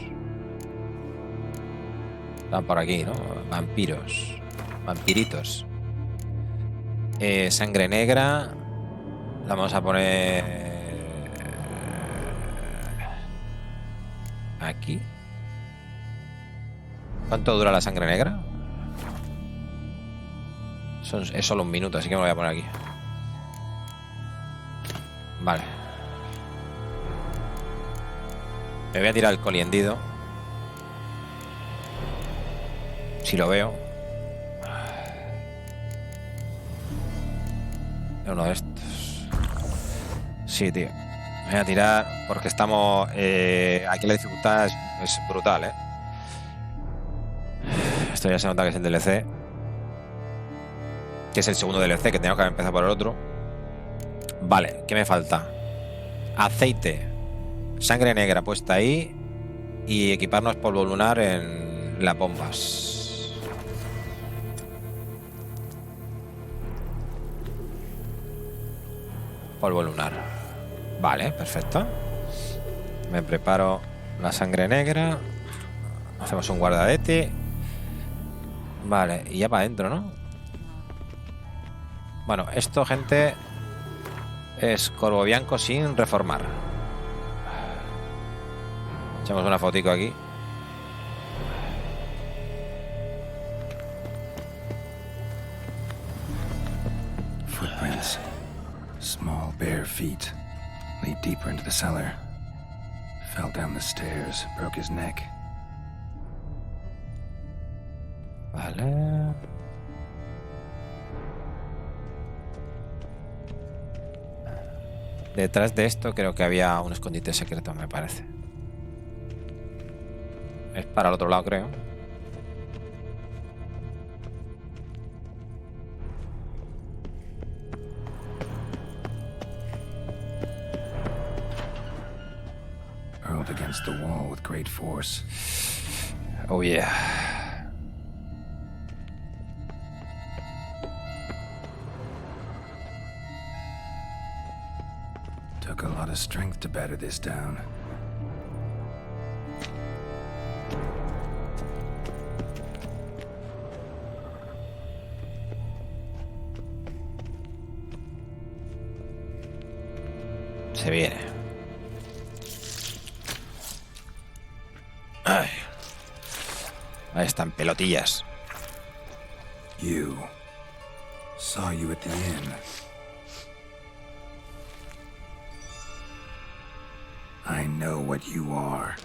Están por aquí, ¿no? Vampiros. Vampiritos. Sangre negra. La vamos a poner aquí. ¿Cuánto dura la sangre negra? Es solo un minuto, así que me lo voy a poner aquí. Vale. Me voy a tirar el coliendido. Si lo veo. Es uno de estos. Sí, tío. Me voy a tirar porque estamos... aquí la dificultad es brutal, ¿eh? Esto ya se nota que es el DLC. Que es el segundo DLC, que tengo que haber empezado por el otro. Vale, ¿qué me falta? Aceite. Sangre negra puesta ahí. Y equiparnos polvo lunar en las bombas. Polvo lunar. Vale, perfecto. Me preparo la sangre negra. Hacemos un guardadete. Vale, y ya para adentro, ¿no? Bueno, esto, gente, es corvo bianco sin reformar. Echamos una fotico aquí.
Footprints. Small bare feet lead deeper into the cellar. Fell down the stairs, broke his neck.
Vale. Detrás de esto creo que había un escondite secreto, me parece. Es para el otro lado, creo.
Hurled against the wall with great force.
Oh yeah.
Took a lot of strength to batter this down.
Se viene. Ay. Ahí están, pelotillas.
You. Saw you at the inn. know what you are.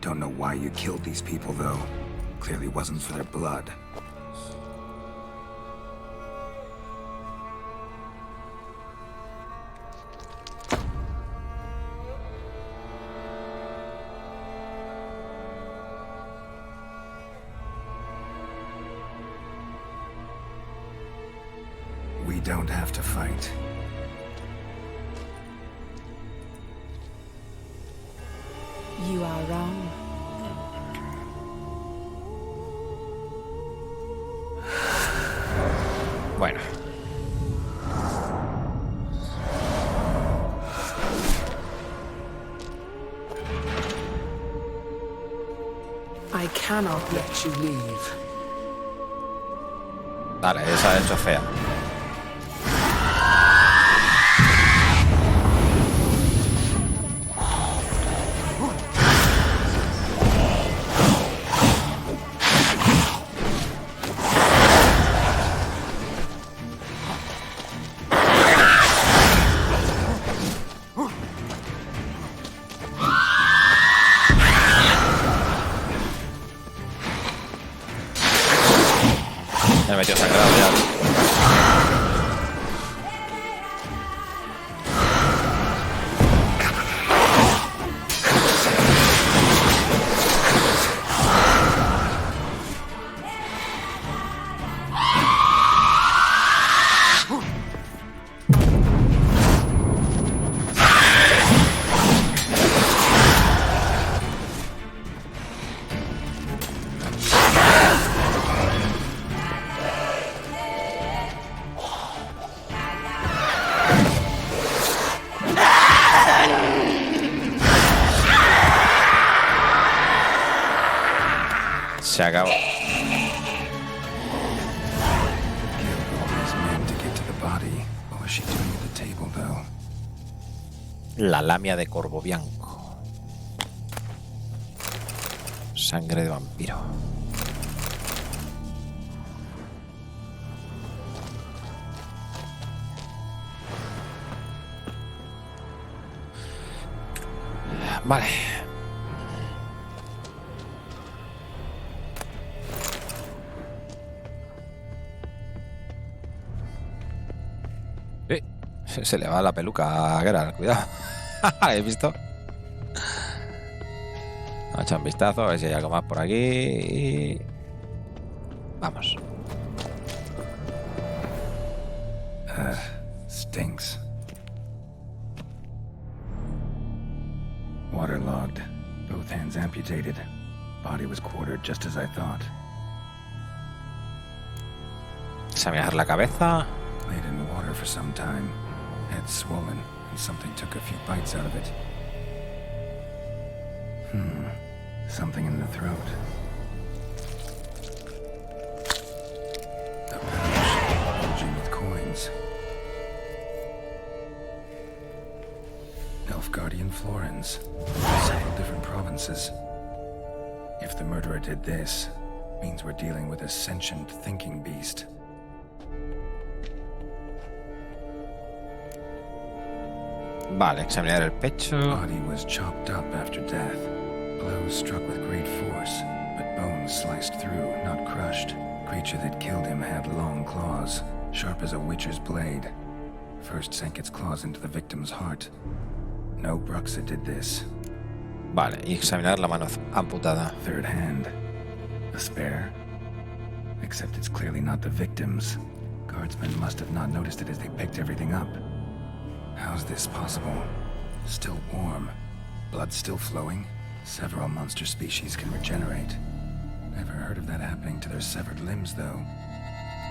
Don't know why you killed these people, though. Clearly wasn't for their blood. We don't have to fight.
You are wrong.
Bueno.
I cannot let you leave.
Vale, esa ha hecho fea. Me metió sangrado ya. Se acabó. La lamia de corvo blanco. Sangre de vampiro. Vale. Se le va la peluca a Geralt, cuidado. ¿Habéis visto? Vamos a echar un vistazo, a ver si hay algo más por aquí. Vamos.
Stinks. Waterlogged. Both hands amputated. Body was quartered just as I thought.
Examinar la cabeza.
Laid in water for some time. Head swollen, and something took a few bites out of it. Something in the throat. A pouch bulging with coins. Nilfgaardian florins. Several different provinces. If the murderer did this, means we're dealing with a sentient thinking beast.
Vale, examinar el pecho.
Body was chopped up after death. Blows struck with great force, but bones sliced through, not crushed. Creature that killed him had long claws, sharp as a witcher's blade. First sank its claws into the victim's heart. No Bruxa did this.
Vale, y examinar la mano amputada.
Third hand. A spare? Except it's clearly not the victim's. Guardsmen must have not noticed it as they picked everything up. How's this possible? Still warm. Blood still flowing? Several monster species can regenerate. Never heard of that happening to their severed limbs, though.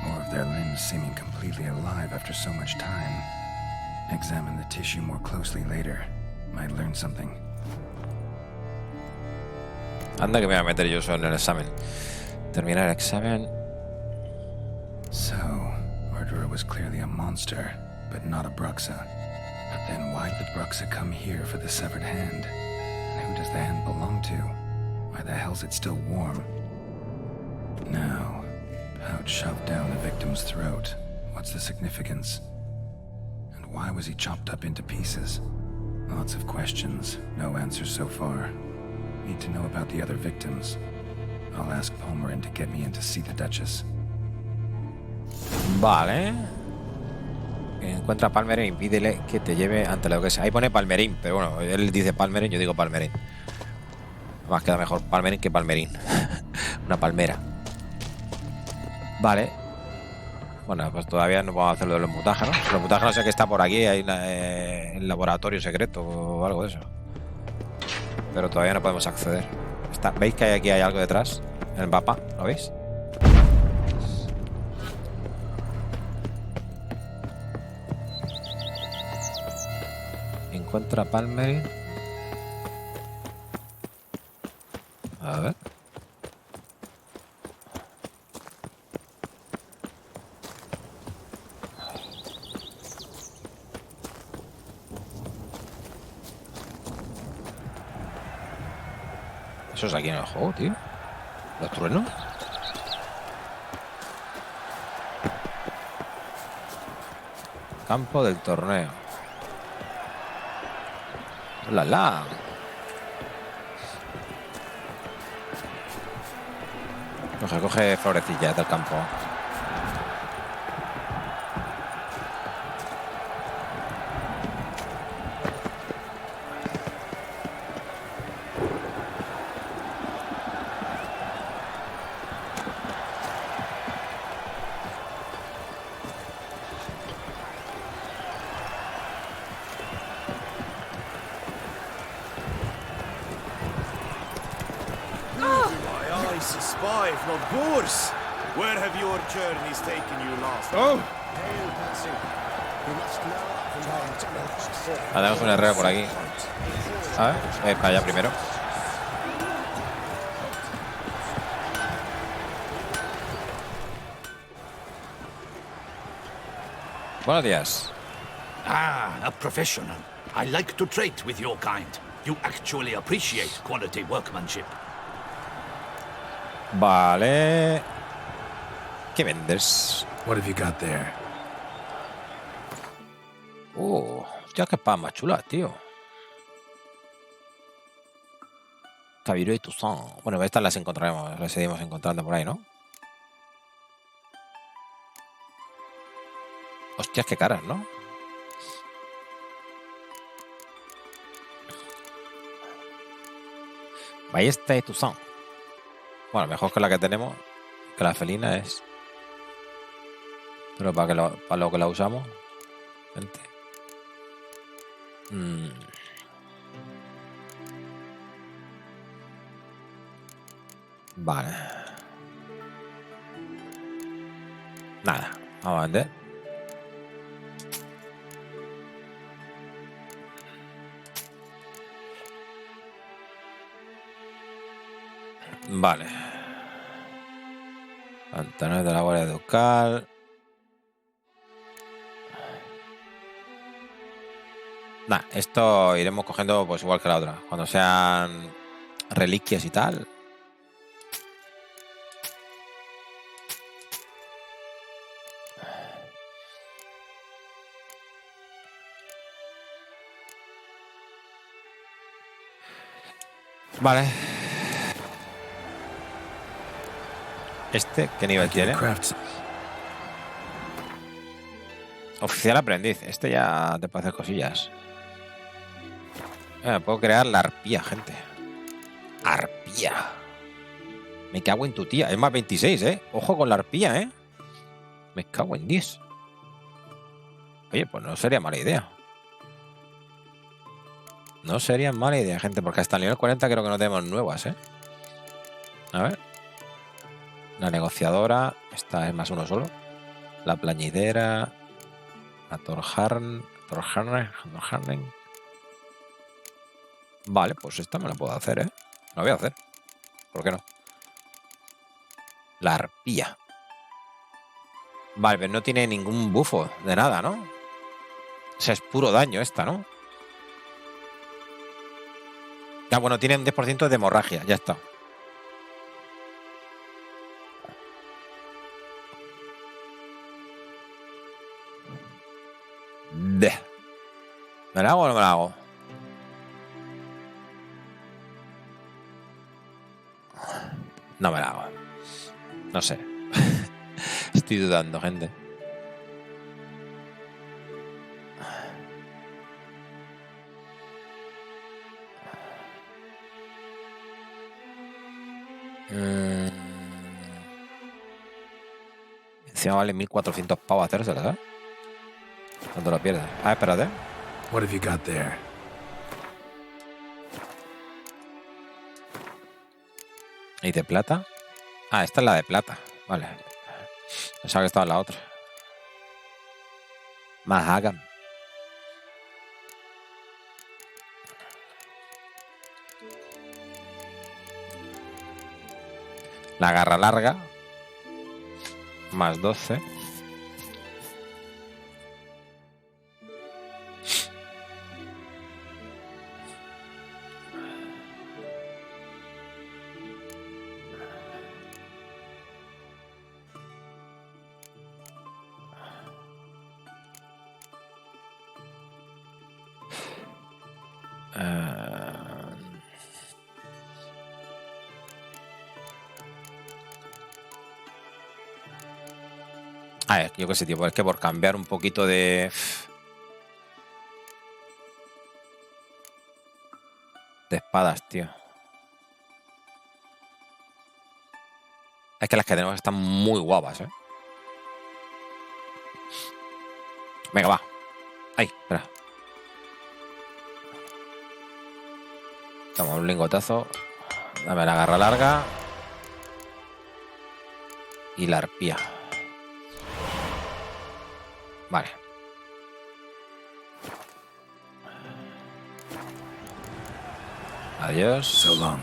Or of their limbs seeming completely alive after so much time. Examine the tissue more closely later. Might learn something.
Anda que me voy a meter yo solo en el examen. Terminar el examen.
So, murderer was clearly a monster, but not a Bruxa. But then why did Bruxa come here for the severed hand? And who does the hand belong to? Why the hell's it still warm? Now, pouch shoved down the victim's throat. What's the significance? And why was he chopped up into pieces? Lots of questions, no answers so far. Need to know about the other victims. I'll ask Palmerin to get me in to see the Duchess.
Vale. Encuentra a Palmerin e impídele que te lleve ante lo que sea. Ahí pone Palmerin, pero bueno, él dice Palmerin, yo digo Palmerin. Más queda mejor Palmerin que Palmerin. Una palmera. Vale. Bueno, pues todavía no podemos hacer lo de los mutágenos. Los mutágenos sé que está por aquí, hay un laboratorio secreto o algo de eso. Pero todavía no podemos acceder. ¿Veis que aquí hay algo detrás? En el mapa, ¿lo veis? Encuentra Palmerin. A ver. Eso es aquí en el juego, tío. Los truenos. Campo del torneo. ¡Lala! Coge florecillas del campo.
Where have your journeys taken you last?
Oh!
Tenemos un herrero por aquí. A ver, voy para allá primero. Buenos días.
Ah, a professional. I like to trade with your kind. You actually appreciate quality workmanship.
Vale. ¿Qué vendes?
What have you got there?
Hostia, qué espada más chula, tío. Cabiro y Toussaint. Bueno, estas las encontraremos, las seguimos encontrando por ahí, ¿no? Hostias, qué caras, ¿no? Ballesta y Toussaint. Bueno, mejor que la que tenemos, que la felina es. Pero para lo que la usamos. Gente. Vale. Nada, vamos a vender. Vale. Pantalones de la Guardia Ducal. Nah, esto iremos cogiendo pues igual que la otra. Cuando sean reliquias y tal. Vale. ¿Qué nivel tiene? Oficial aprendiz. Ya te puede hacer cosillas. Puedo crear la arpía, gente. Arpía. Me cago en tu tía. Es más 26, ¿eh? Ojo con la arpía, ¿eh? Me cago en 10. Oye, pues no sería mala idea. No sería mala idea, gente, porque hasta el nivel 40 creo que no tenemos nuevas, ¿eh? A ver. La negociadora. Esta es más uno solo. La plañidera. La Torharnen. Vale, pues esta me la puedo hacer, ¿eh? La voy a hacer. ¿Por qué no? La arpía. Vale, pero no tiene ningún bufo de nada, ¿no? O sea, es puro daño esta, ¿no? Ya, bueno, tiene un 10% de hemorragia. Ya está. ¿Me la hago o no me la hago? No me la hago. No sé. Estoy dudando, gente. Encima vale 1400 pavos hacérsela, ¿sabes? ¿Cuánto lo pierdes? Ah, espérate.
What have you got there?
¿Y de plata? Ah, esta es la de plata. Vale. Pensaba que estaba en la otra. Más hagan. La garra larga. Más 12. A ver, yo qué sé, tío, pues es que por cambiar un poquito de espadas, tío. Es que las que tenemos están muy guapas, ¿eh? Venga, va. Ay, espera. Toma un lingotazo. Dame la garra larga. Y la arpía. Vale. Adiós.
So long.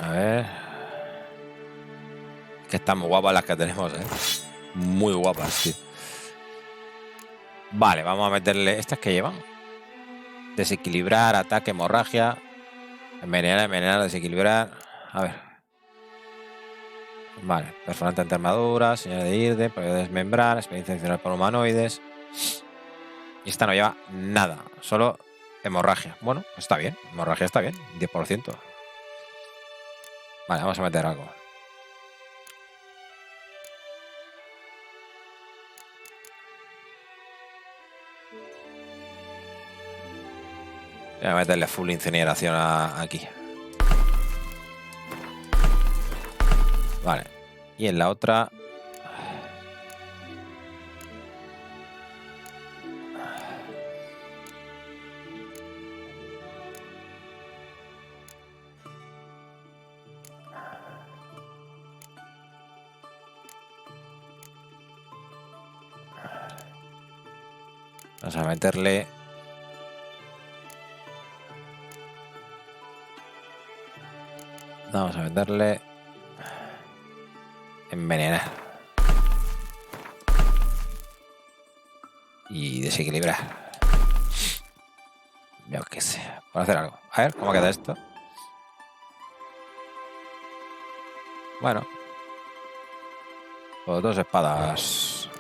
A ver. Es que están muy guapas las que tenemos, ¿eh? Muy guapas, tío. Vale, vamos a meterle... ¿Estas que llevan? Desequilibrar, ataque, hemorragia. Envenenar, desequilibrar. A ver. Vale, perforante ante armaduras, señal de irde, puede desmembrar, experiencia adicional por humanoides. Y esta no lleva nada, solo hemorragia. Bueno, está bien, hemorragia está bien, 10%. Vale, vamos a meter algo. Voy a meterle full incineración aquí. Vale. Y en la otra... Vamos a meterle... Vamos a meterle... Envenenar. Y desequilibrar. Yo qué sé. Por hacer algo. A ver, ¿cómo queda esto? Bueno. Pues 2 espadas.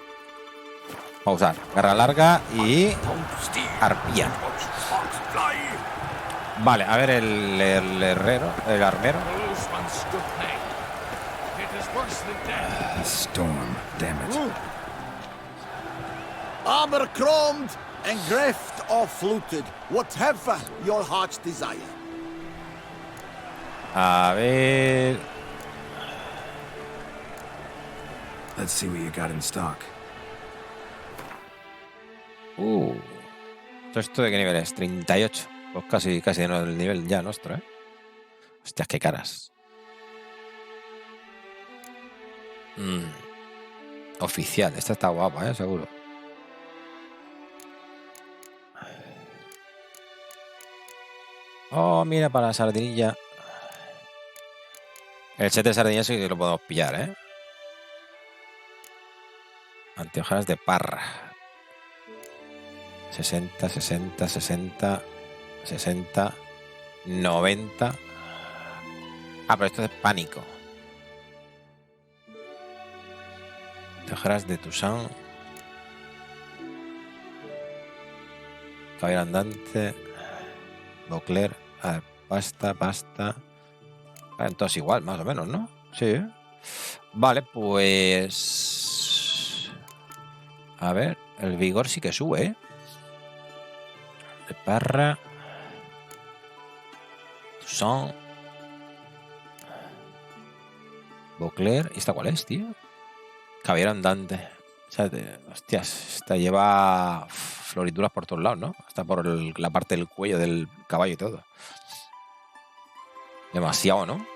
Vamos a usar garra larga y arpía. Vale, a ver el herrero, el armero.
Storm, damn it.
Armor chromed, engrafted or fluted, whatever your heart's desire.
A ver.
Let's see what you got in stock.
¿Esto de qué nivel es? 38. Pues casi el nivel ya nuestro, ¿eh? Hostias, qué caras. Oficial. Esta está guapa, seguro. Oh, mira, para la sardinilla. El set de sardinilla sí que lo podemos pillar, ¿eh? Anteojeras de parra. 60, 60, 60, 60, 90. Ah, pero esto es pánico. Anteojeras de Toussaint. Caballero andante. Bocler. A ver, pasta. Entonces igual, más o menos, ¿no? Sí. Vale, pues... A ver, el vigor sí que sube, ¿eh? De parra. Son... Bocler. ¿Y esta cuál es, tío? Caballero andante. O sea, hostias, esta lleva florituras por todos lados, ¿no? Hasta por la parte del cuello del caballo y todo. Demasiado, ¿no?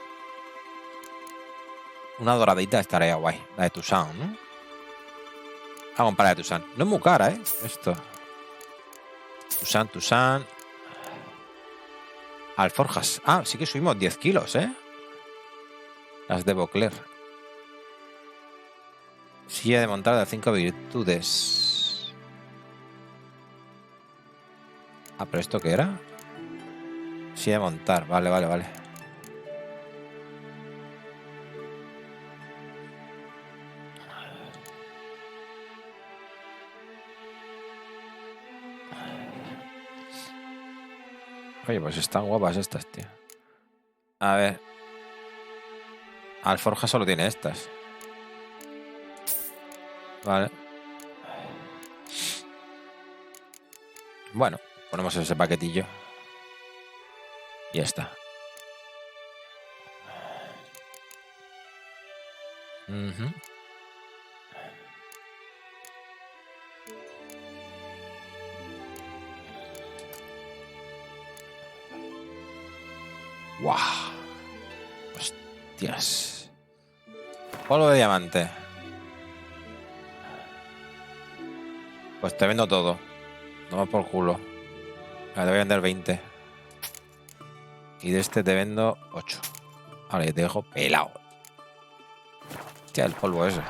Una doradita estaría guay. La de Tucson, ¿no? Vamos a comprar la de Tucson. No es muy cara, ¿eh? Esto. Tucson. Alforjas. Ah, sí que subimos 10 kilos, ¿eh? Las de Bocler. Silla de montar de 5 virtudes. Ah, pero ¿esto qué era? Silla de montar. Vale. Oye, pues están guapas estas, tío. A ver. Alforja solo tiene estas. Vale. Bueno, ponemos ese paquetillo. Y ya está. ¡Guau! Hostias. Polvo de diamante. Pues te vendo todo. No más por culo. Te voy a vender 20. Y de este te vendo 8. Ahora ya te dejo pelado. Hostia, el polvo ese.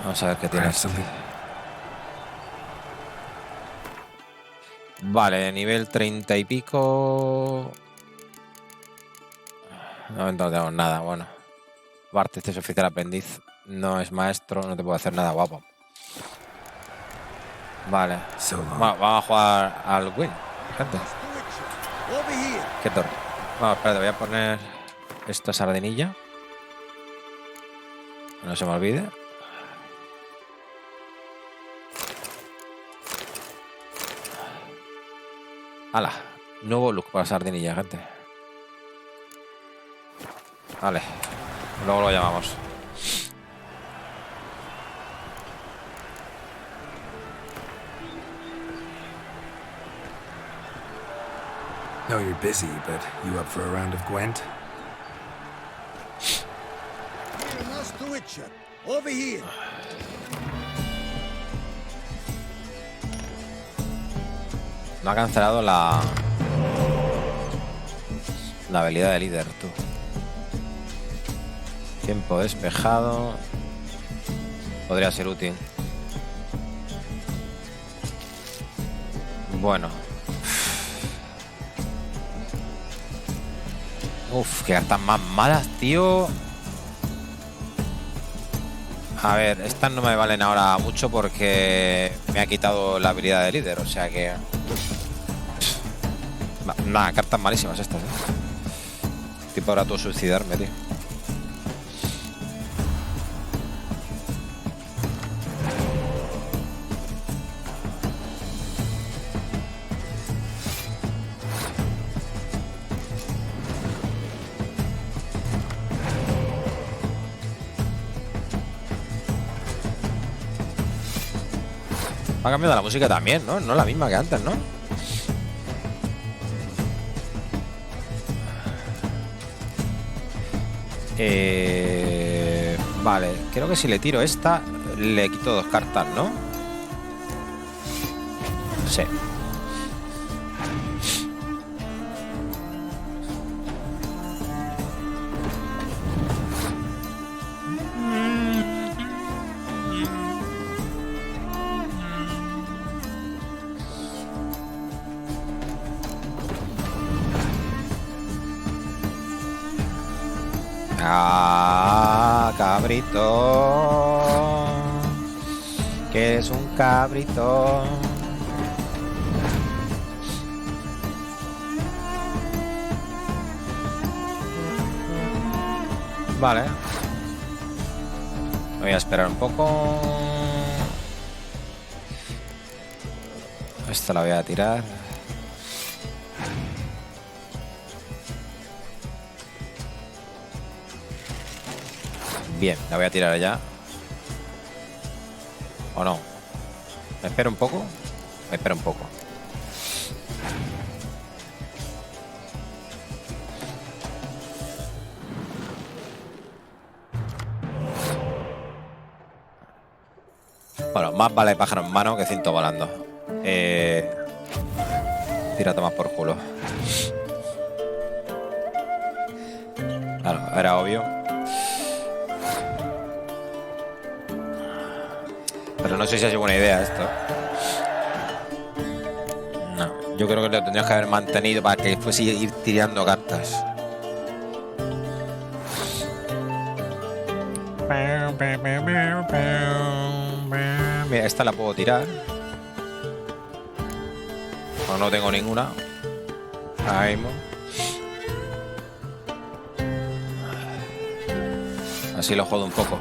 Vamos a ver qué tiene esto. Vale, nivel 30 y pico. No tenemos nada, bueno. Bart, este es oficial aprendiz. No es maestro, no te puedo hacer nada guapo. Vale. Vamos a jugar al win, gente. ¿Qué torre? Vamos, espérate, voy a poner esta sardinilla. Que no se me olvide. ¡Hala! Nuevo look para sardinilla, gente. Vale. Luego lo llamamos.
No, you're busy, but you up for a round of Gwent?
Over here.
Me ha cancelado la habilidad de líder, tú. Tiempo despejado. Podría ser útil. Bueno. Uf, que están más malas, tío. A ver, estas no me valen ahora mucho porque me ha quitado la habilidad de líder, o sea que... Nada, cartas malísimas estas, ¿eh? Tipo ahora todo suicidarme, tío. Ha cambiado la música también, ¿no? No es la misma que antes, ¿no? Vale, creo que si le tiro esta, le quito 2 cartas, ¿no? Sí. Ah, cabrito, que eres un cabrito. Vale. Voy a esperar un poco. Esta la voy a tirar. Bien, la voy a tirar ya. ¿O no? ¿Me espero un poco? Me espero un poco. Bueno, más vale pájaro en mano que cinto volando. Tira a tomar por culo. Claro, era obvio. Pero no sé si ha sido buena idea esto. No, yo creo que lo tendrías que haber mantenido para que fuese ir tirando cartas. Mira, esta la puedo tirar. No tengo ninguna. Ahí mismo. Así lo jodo un poco.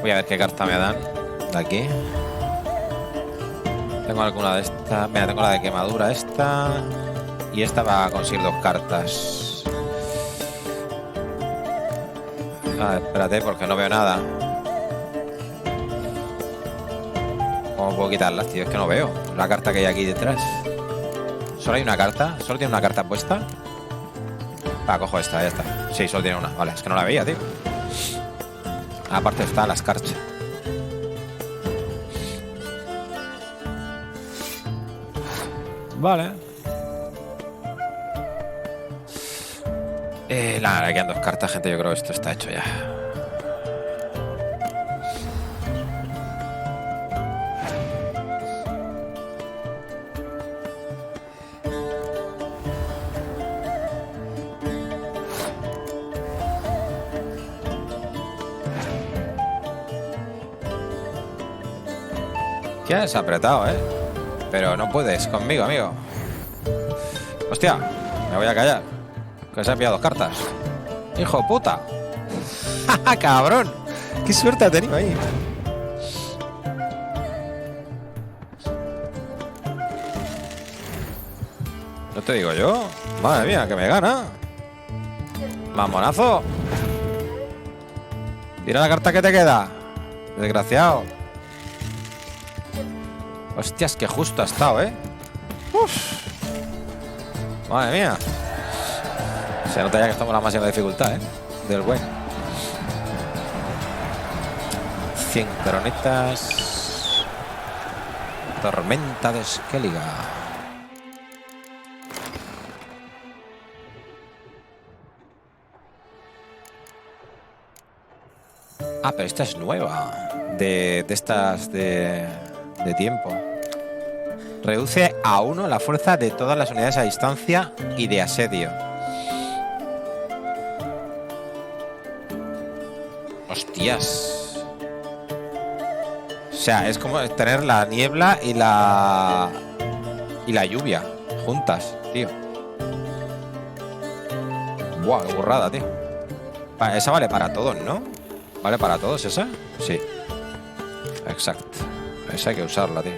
Voy a ver qué carta me dan de aquí. Tengo alguna de estas. Mira, tengo la de quemadura esta. Y esta va a conseguir 2 cartas. Espérate, porque no veo nada. ¿Cómo puedo quitarlas, tío? Es que no veo la carta que hay aquí detrás. ¿Solo hay una carta? ¿Solo tiene una carta puesta? Va, cojo esta, ya está. Sí, solo tiene una. Vale, es que no la veía, tío. Aparte está la escarcha. Vale. Nada, quedan 2 cartas, gente. Yo creo que esto está hecho ya. ¿Qué has apretado, Pero no puedes conmigo, amigo. Hostia, me voy a callar. Que se han pillado 2 cartas. ¡Hijo de puta! ¡Ja, cabrón! ¡Qué suerte ha tenido ahí! ¿No te digo yo? Madre mía, que me gana. ¡Mamonazo! Tira la carta que te queda. Desgraciado. Hostias, que justo ha estado, Uf. Madre mía. Se nota ya que estamos en la máxima dificultad, del buen. 100 coronitas. Tormenta de Skellige. Ah, pero esta es nueva. De estas de tiempo. Reduce a 1 la fuerza de todas las unidades a distancia y de asedio. Hostias. O sea, es como tener la niebla y la lluvia juntas, tío. Buah, qué burrada, tío. Esa vale para todos, ¿no? ¿Vale para todos esa? Sí. Exacto. Esa hay que usarla, tío.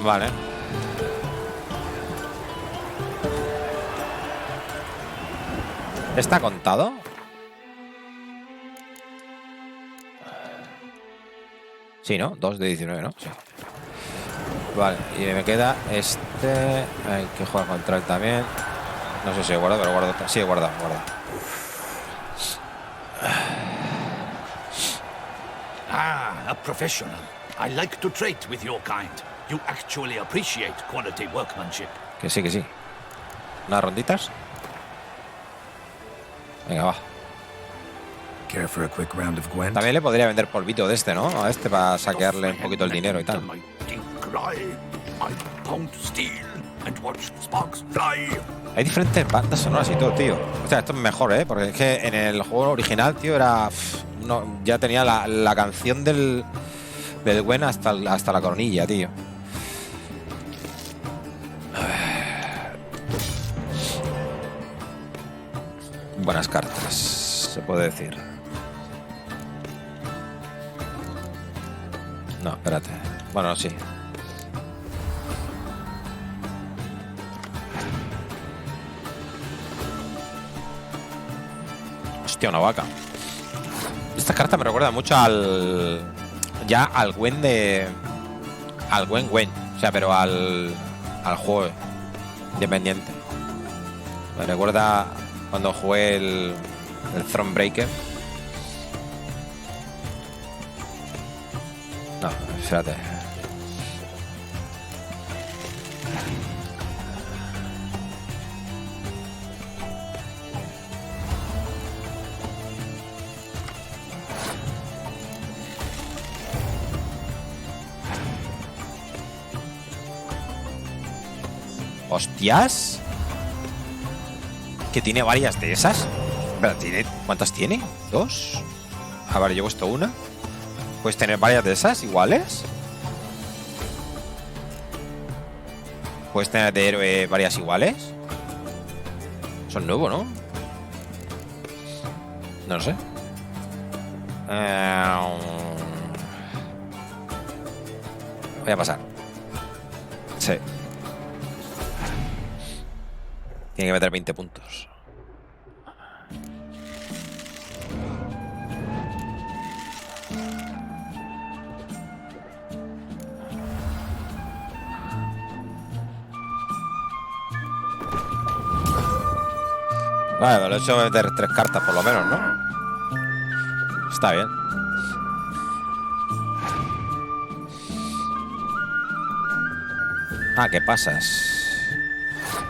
Vale. ¿Está contado? Sí, ¿no? 2 de 19, ¿no? Sí. Vale, y me queda este. Hay que jugar contra él también. No sé si he guardado, pero guardo. Sí, he guardado.
Ah, a professional. I like to trade with your kind. You actually appreciate quality workmanship.
Que sí, que sí. ¿Unas ronditas? Venga, va.
Care for a quick round of Gwent?
También le podría vender polvito de este, ¿no? A este para saquearle un poquito el dinero y tal. Hay diferentes bandas sonoras y todo, tío. O sea, esto es mejor, ¿eh? Porque es que en el juego original, tío, era... no, ya tenía la canción del Gwent hasta la coronilla, tío. Buenas cartas, se puede decir. No, espérate. Bueno, sí. Hostia, una vaca. Esta carta me recuerda mucho al Gwent de... Al Gwent. O sea, pero al juego independiente. Me recuerda cuando jugué el Thronebreaker. No, espérate. ¡Hostias! ¿Que tiene varias de esas? Espera, ¿cuántas tiene? ¿2? A ver, yo he puesto una. ¿Puedes tener varias de esas iguales? ¿Puedes tener de héroe varias iguales? Son nuevos, ¿no? No lo sé. Voy a pasar. Sí. Tiene que meter 20 puntos. Vale, pero he hecho meter 3 cartas por lo menos, ¿no? Está bien. Ah, ¿qué pasas?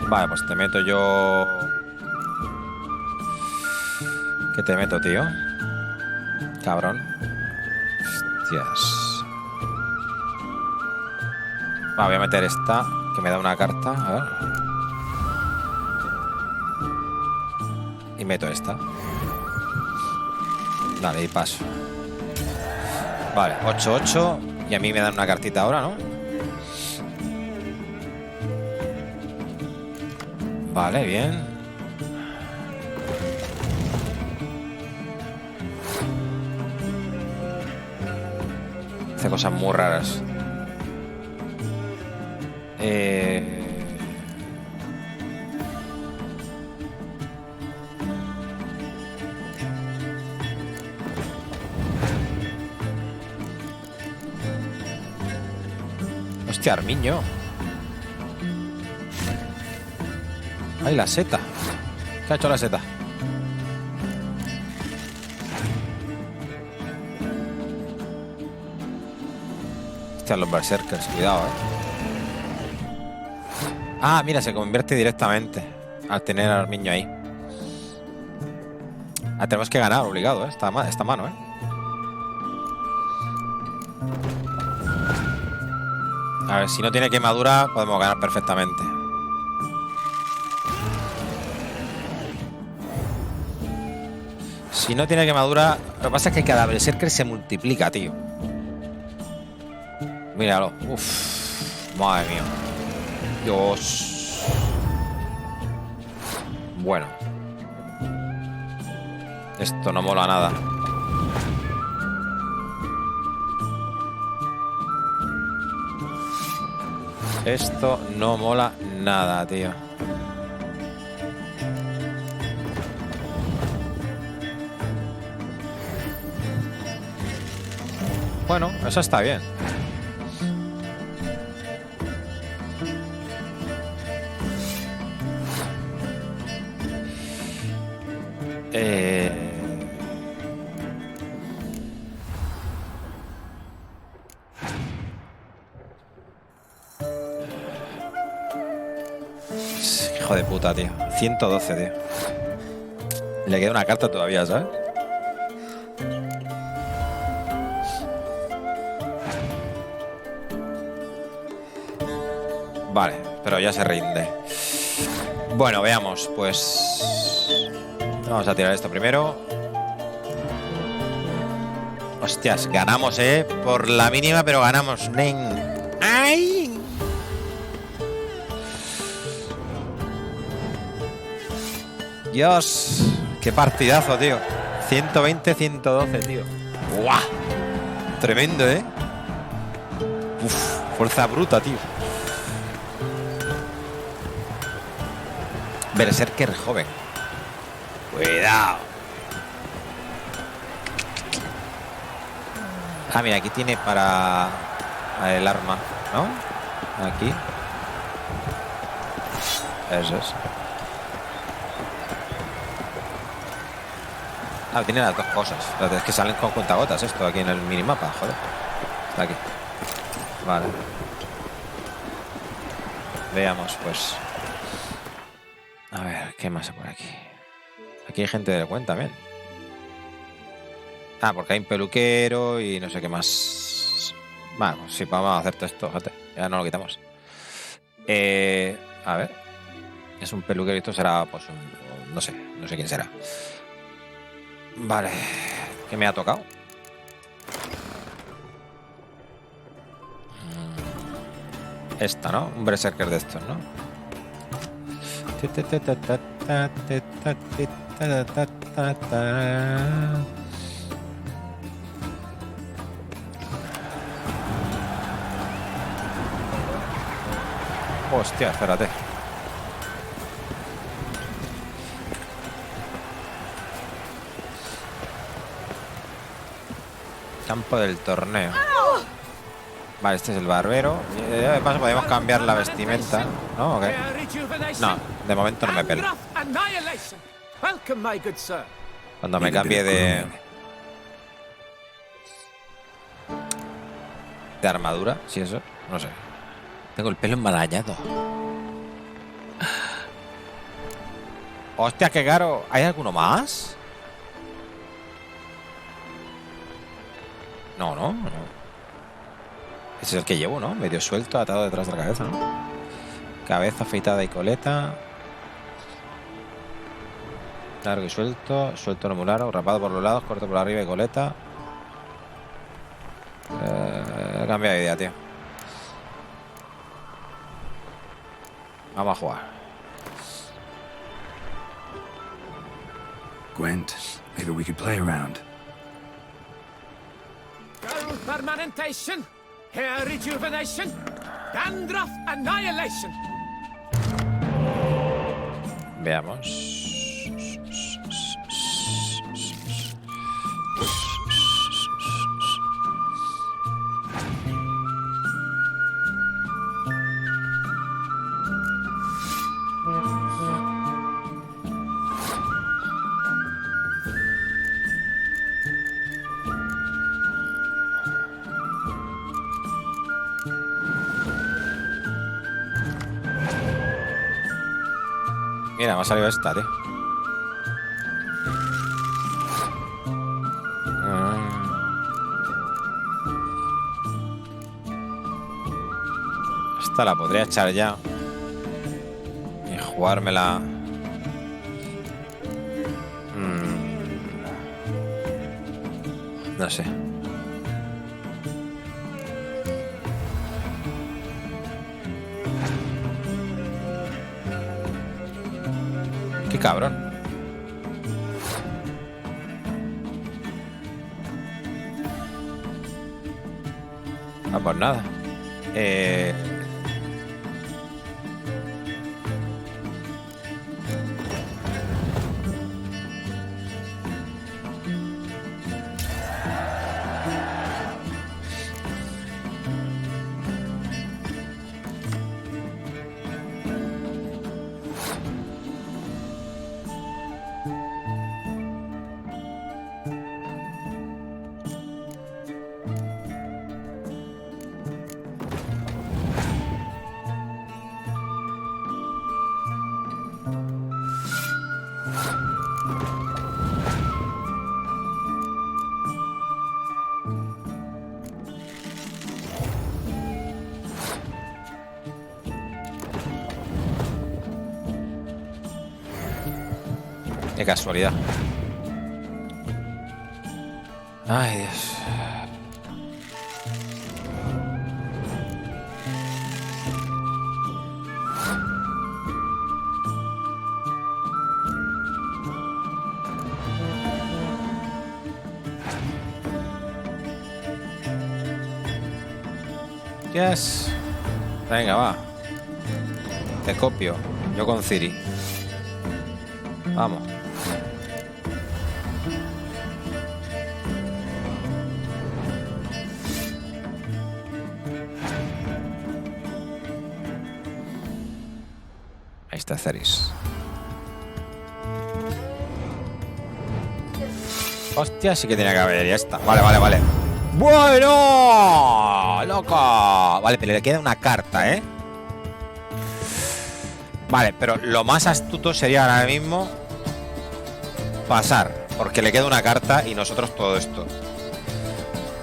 Vale, pues te meto yo... ¿Qué te meto, tío? Cabrón. Hostias. Va, voy a meter esta, que me da una carta. A ver. Y meto esta. Vale, y paso. Vale, 8-8. Y a mí me dan una cartita ahora, ¿no? Vale, bien. Hace cosas muy raras. Hostia, Armiño. ¡Ay, la seta! ¿Qué ha hecho la seta? Hostia, los berserkers, cuidado, Ah, mira, se convierte directamente al tener al Armiño ahí. Ah, tenemos que ganar, obligado, esta mano, A ver, si no tiene quemadura, podemos ganar perfectamente. Si no tiene quemadura, lo que pasa es que cada berserker se multiplica, tío. Míralo. Uff. Madre mía. Dios. Bueno. Esto no mola nada. Esto no mola nada, tío. Bueno, eso está bien. Hijo de puta, tío. 112, tío. Le queda una carta todavía, ¿sabes? Vale, pero ya se rinde. Bueno, veamos, pues... Vamos a tirar esto primero. Hostias, ganamos, por la mínima, pero ganamos. ¡Ay! Dios, qué partidazo, tío. 120-112, tío. ¡Guau! Tremendo, Uf, fuerza bruta, tío. Berserker joven. Cuidado. Ah, mira, aquí tiene para el arma, ¿no? Aquí. Eso es. Ah, tiene las dos cosas. Es que salen con cuentagotas esto aquí en el minimapa, joder. Está aquí. Vale. Veamos, pues. A ver, ¿qué más hay por aquí? Aquí hay gente de cuenta también. Ah, porque hay un peluquero y no sé qué más. Bueno, pues sí, vamos a hacerte esto, fíjate. Ya no lo quitamos. A ver. Es un peluquero y esto será, pues, no sé quién será. Vale. ¿Qué me ha tocado? Esta, ¿no? Un berserker de estos, ¿no? Hostia, espérate. Campo del torneo. Vale, este es el barbero. De paso podemos cambiar la vestimenta, ¿no? Okay. No, de momento no me pelo. Cuando me cambie de armadura, si eso, no sé. Tengo el pelo enmarañado. Hostia, qué caro. ¿Hay alguno más? No. Ese es el que llevo, ¿no? Medio suelto, atado detrás de la cabeza, ¿no? Cabeza afeitada y coleta. Largo y suelto. Suelto no muy largo. Rapado por los lados, corto por arriba y coleta. He cambiado de idea, tío. Vamos a jugar.
Gwent, maybe we could play around.
Permanentation, hair rejuvenation, dandruff annihilation.
Veamos. Mira, me ha salido esta, tío. Esta la podría echar ya y jugármela. No sé. Qué cabrón. Ah, pues nada. Qué casualidad. Ay, Dios. Yes. Venga, va. Te copio. Yo con Ciri. Vamos. Ahí está Ceris. Hostia, sí que tenía que haber ya está. Vale, vale, vale. ¡Bueno! ¡Loco! Vale, pero le queda una carta, ¿eh? Vale, pero lo más astuto sería ahora mismo pasar, porque le queda una carta y nosotros todo esto.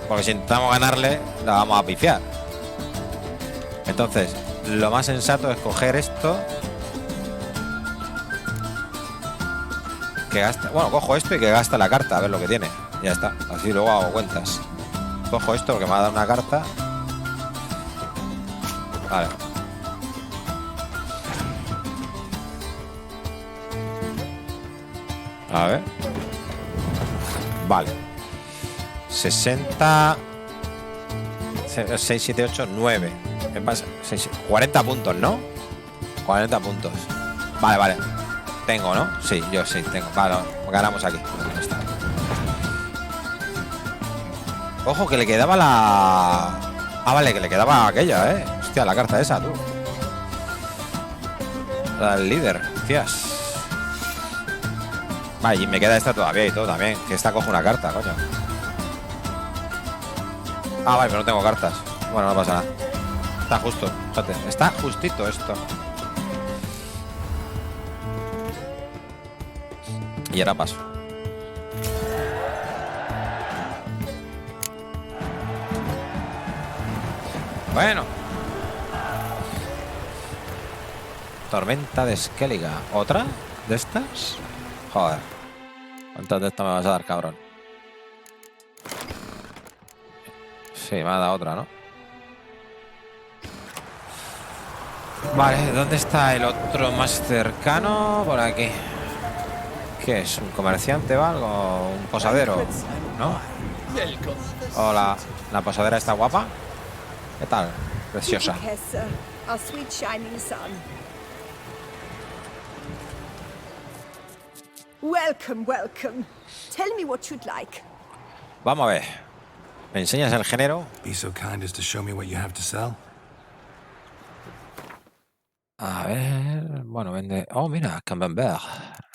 Porque si intentamos ganarle, la vamos a pifiar. Entonces, lo más sensato es coger esto. Que gasta, bueno, cojo esto y que gasta la carta, a ver lo que tiene. Ya está, así luego hago cuentas. Cojo esto porque me va a dar una carta. Vale. A ver. Vale. 60. 6, 7, 8, 9. ¿Qué pasa? 40 puntos, ¿no? 40 puntos. Vale, vale. Tengo, ¿no? Sí, yo sí tengo. Vale, ganamos aquí. Ahí está. Ojo, que le quedaba la... Ah, vale, que le quedaba aquella, ¿eh? Hostia, la carta esa, tú. La del líder, hostias. Vale, y me queda esta todavía y todo también. Que esta coge una carta, coño. Ah, vale, pero no tengo cartas. Bueno, no pasa nada. Está justo, fíjate. Está justito esto. Y ahora paso. Bueno. Tormenta de Skellige. ¿Otra de estas? Joder. ¿Cuántas de estas me vas a dar, cabrón? Sí, me ha dado otra, ¿no? Vale, ¿dónde está el otro más cercano? Por aquí. ¿Qué es? ¿Un comerciante o algo? ¿Un posadero? ¿No? Hola, ¿la posadera está guapa? ¿Qué tal? Preciosa.
Welcome, welcome. Tell me what you'd like.
Vamos a ver. ¿Me enseñas el género?
Be so kind as to show me what you have to sell.
A ver, bueno, vende... Oh, mira, camembert,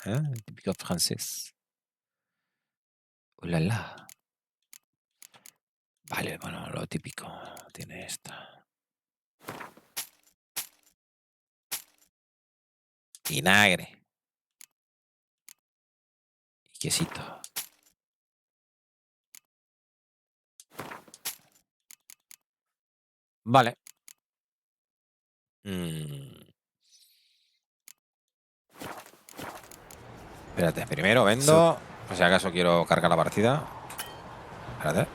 ¿eh? Típico francés. ¡Ulala! Vale, bueno, lo típico. Tiene esta. Vinagre. Y quesito. Vale. Espérate, primero vendo. Por si acaso quiero cargar la partida. Espérate.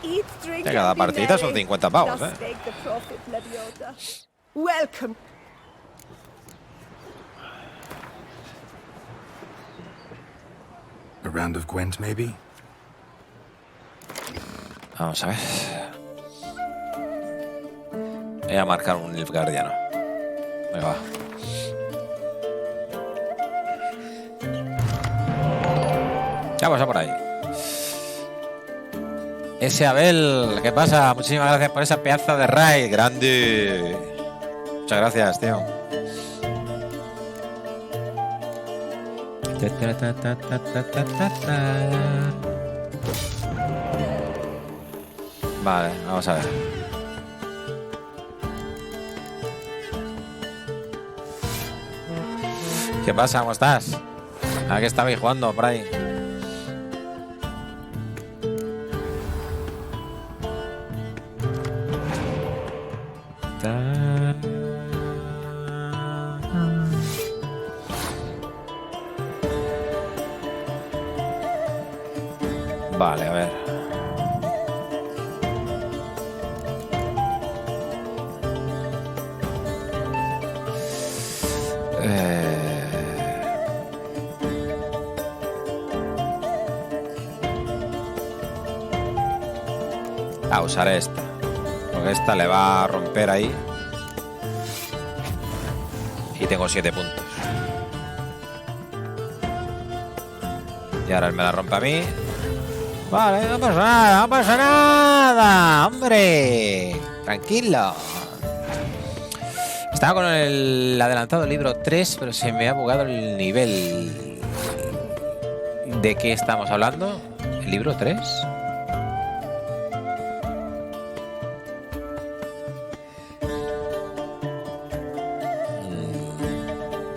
Que cada partida son 50 pavos, ¿eh?
Welcome.
A round of Gwent, maybe?
Vamos a ver. Voy a marcar un Nilfgaardiano. Venga, va. Ya pasa por ahí. Ese Abel, ¿qué pasa? Muchísimas gracias por esa pedazo de raid. Grande. Muchas gracias, tío. Vale, vamos a ver. ¿Qué pasa? ¿Cómo estás? ¿A qué estabais jugando por ahí? Vale, a ver. Usaré esta. Porque esta le va a romper ahí. Y tengo 7 puntos. Y ahora él me la rompe a mí. Vale, no pasa nada, no pasa nada, hombre. Tranquilo. Estaba con el adelantado libro 3, pero se me ha bugado el nivel. ¿De qué estamos hablando? ¿El libro 3?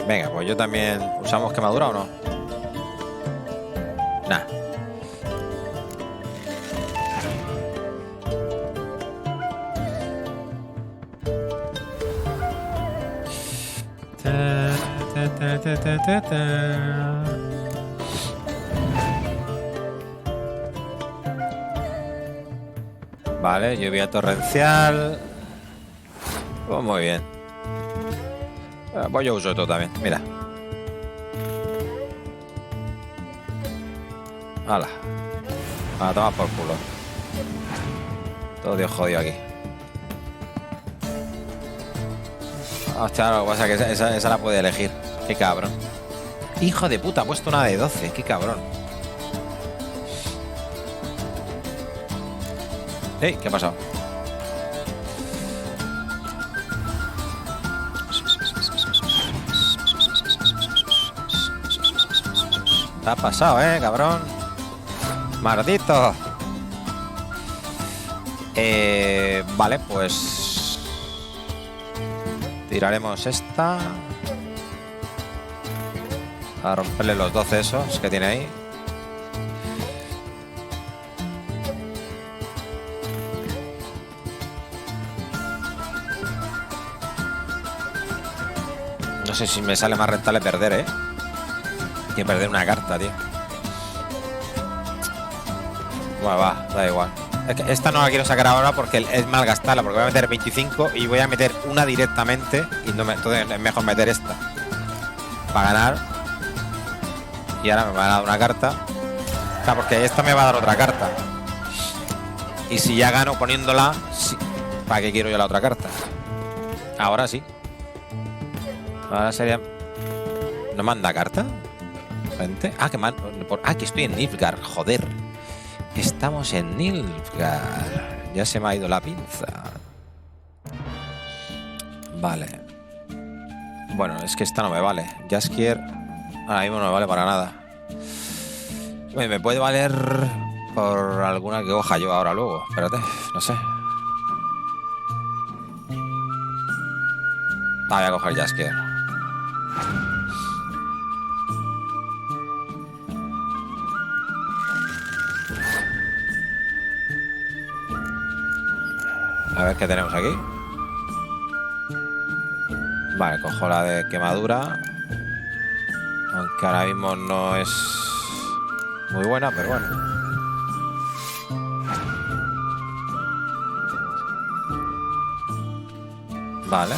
Venga, pues yo también. ¿Usamos quemadura o no? Nah. Vale, lluvia torrencial. Pues muy bien. Pues yo uso todo también, mira. Hala. A tomar por culo. Todo Dios jodido aquí. Hostia, lo que pasa es que esa la puede elegir. Qué cabrón. Hijo de puta, ha puesto una de 12. Qué cabrón. ¿Qué ha pasado? ¿Qué ha pasado, cabrón? Maldito. Vale, pues tiraremos esta a romperle los 12 esos que tiene ahí. No sé si me sale más rentable perder, que perder una carta, tío. Bueno, va, da igual. Es que esta no la quiero sacar ahora porque es mal gastarla, porque voy a meter 25 y voy a meter una directamente. Y no entonces es mejor meter esta para ganar. Y ahora me va a dar una carta. Claro, porque esta me va a dar otra carta. Y si ya gano poniéndola, sí. ¿Para qué quiero yo la otra carta? Ahora sí. Ahora sería... ¿No manda carta? Gente. Ah, que estoy en Nilfgaard, joder. Estamos en Nilfgaard. Ya se me ha ido la pinza. Vale. Bueno, es que esta no me vale. Jaskier ahora mismo no me vale para nada. Me puede valer por alguna que coja yo ahora luego. Espérate, no sé. Voy a coger Jaskier. A ver qué tenemos aquí. Vale, cojo la de quemadura. Aunque ahora mismo no es muy buena, pero bueno. Vale.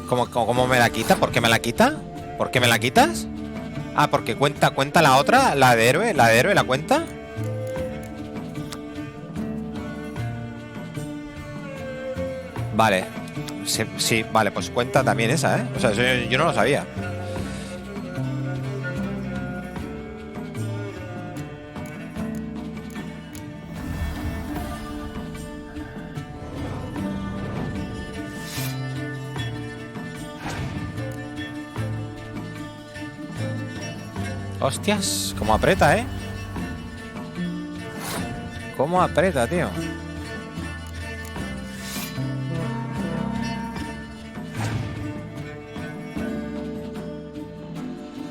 ¿Cómo me la quita? ¿Por qué me la quita? ¿Por qué me la quitas? Ah, porque cuenta la otra, la de héroe, la cuenta. Vale. Sí, vale, pues cuenta también esa, O sea, yo no lo sabía. Hostias, cómo aprieta, Cómo aprieta, tío.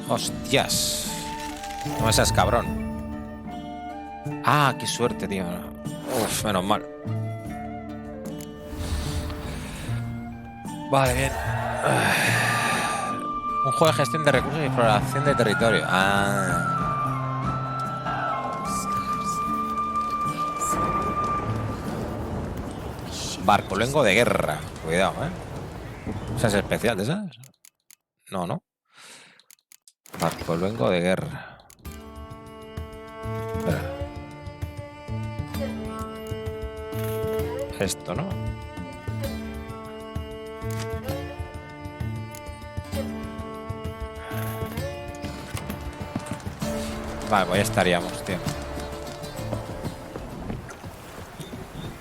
Hostias. No seas cabrón. Ah, qué suerte, tío. Uf, menos mal. Vale, bien. Un juego de gestión de recursos y exploración de territorio. Ah. Barcolengo de guerra. Cuidado, ¿eh? ¿Esa es especial de esas? No, no. Barcolengo de guerra. Espera. Esto, ¿no? Vale, pues ya estaríamos, tío.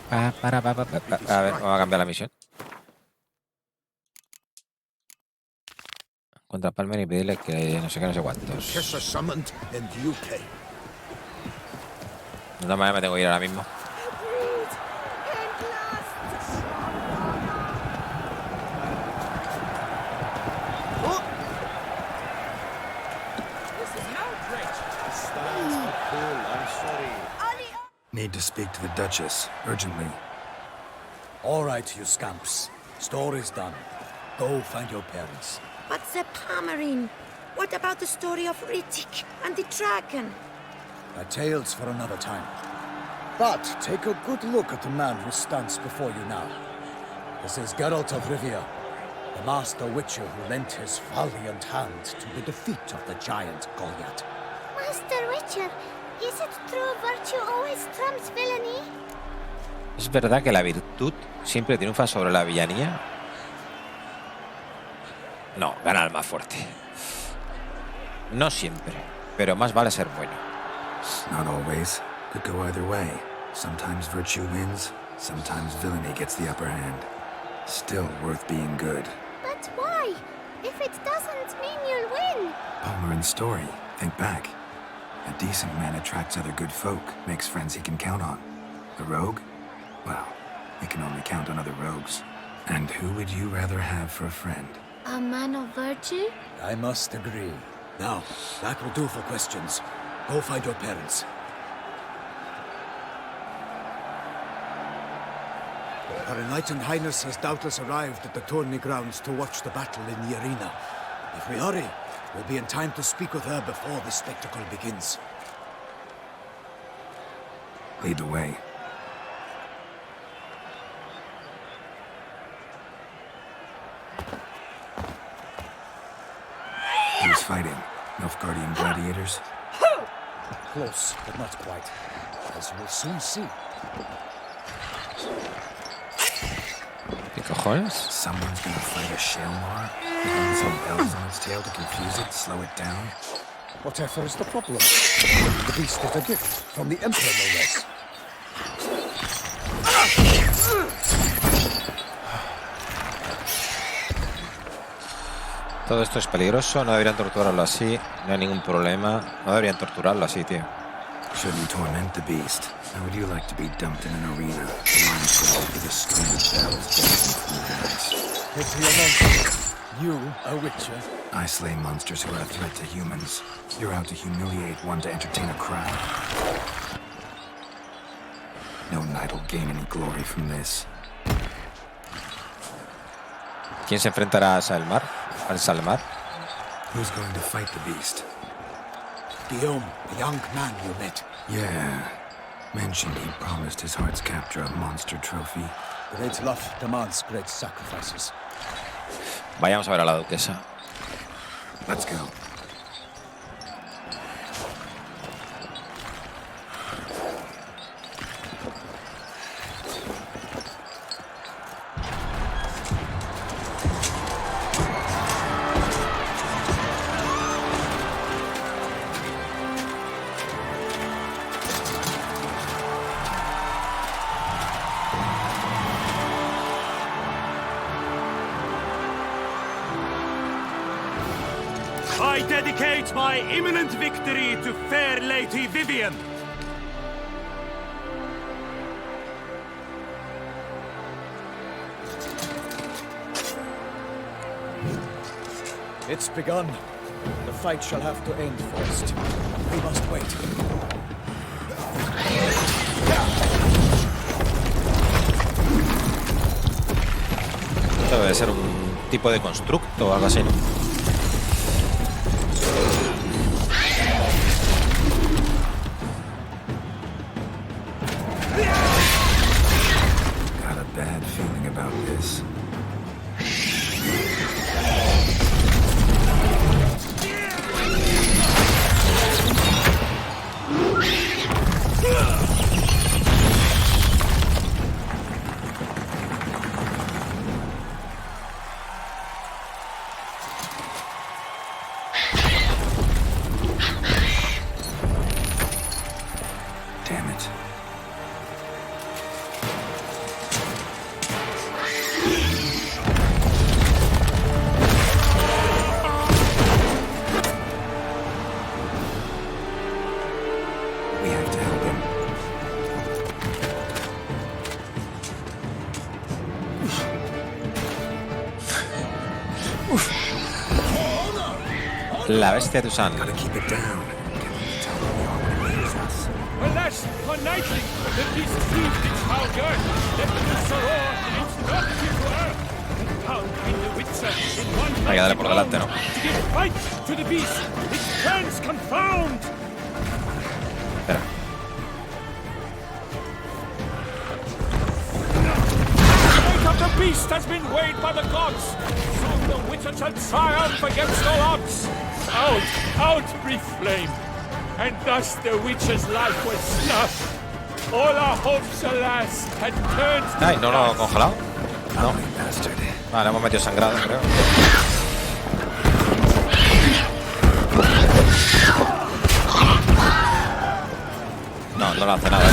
A ver, vamos a cambiar la misión. Contra Palmer y pedirle que no sé qué, no sé cuántos. De todas maneras me tengo que ir ahora mismo.
Need to speak to the Duchess, urgently.
All right, you scamps. Story's done. Go find your parents.
But the Palmerine, what about the story of Riddick and the dragon?
A tale's for another time. But take a good look at the man who stands before you now. This is Geralt of Rivia, the master witcher who lent his valiant hand to the defeat of the giant Goliath.
Master Witcher, is it true virtue always trumps villainy?
¿Es verdad que la virtud siempre triunfa sobre la villanía? No, gana el más fuerte. No siempre, pero más vale ser bueno.
Not always. Could go either way. Sometimes virtue wins, sometimes villainy gets the upper hand. Still worth being good.
But why? If it doesn't mean you'll win.
Palmerin's story. Think back. A decent man attracts other good folk, makes friends he can count on. A rogue? Well, he can only count on other rogues. And who would you rather have for a friend?
A man of virtue?
I must agree. Now, that will do for questions. Go find your parents. Her Enlightened Highness has doubtless arrived at the tourney grounds to watch the battle in the arena. If we hurry, we'll be in time to speak with her before the spectacle begins.
Lead the way. Who's fighting? Nilfgaardian gladiators?
Close, but not quite. As you will soon see.
¿Qué cojones?
Someone's gonna fight a Shalmar? With some bells on its tail to confuse it, slow it down?
Whatever is the problem? The beast is a gift from the Emperor, no less.
Todo esto es peligroso, no deberían torturarlo así, no hay ningún problema. No deberían torturarlo así, tío.
Shouldn't torment the beast. How would you like to be dumped in an arena, blindfolded with a string of bells dancing through the night?
Pity a monster. You, a witcher?
I slay monsters who are a threat to humans. You're out to humiliate one to entertain a crowd. No knight will gain any glory from this.
¿Quién se enfrentará a Salmar? ¿Al Salmar?
Who's going to fight the beast?
Guillaume, the young man you met.
Yeah. Mentioned he promised his heart's capture a monster trophy.
Great love demands great sacrifices.
Vayamos a ver a la duquesa.
Let's go.
I dedicate my imminent victory to fair Lady Vivian.
It's begun. The fight shall have to end first. We must wait.
Esto debe ser un tipo de constructo o algo así, ¿no?
Got a bad feeling. about this. Damn it. We have to help him.
La bestia de Tucson.
Gotta keep it down.
Alas, for nightly, the beast proved its foul girth. Let the cazador its not to her. And how can the witcher in one
Hay que darle por delante, ¿no?
to give fight to the beast, its friends confound.
Espera.
The fate of the beast has been weighed by the gods. Soon the witcher shall triumph against all odds. Out, out, brief flame. And thus the witcher's life was snuffed. All our hopes, alas, had turned to
Ay, no lo he
dust.
congelado. No. Vale, hemos metido sangrado, creo. No, no le hace nada.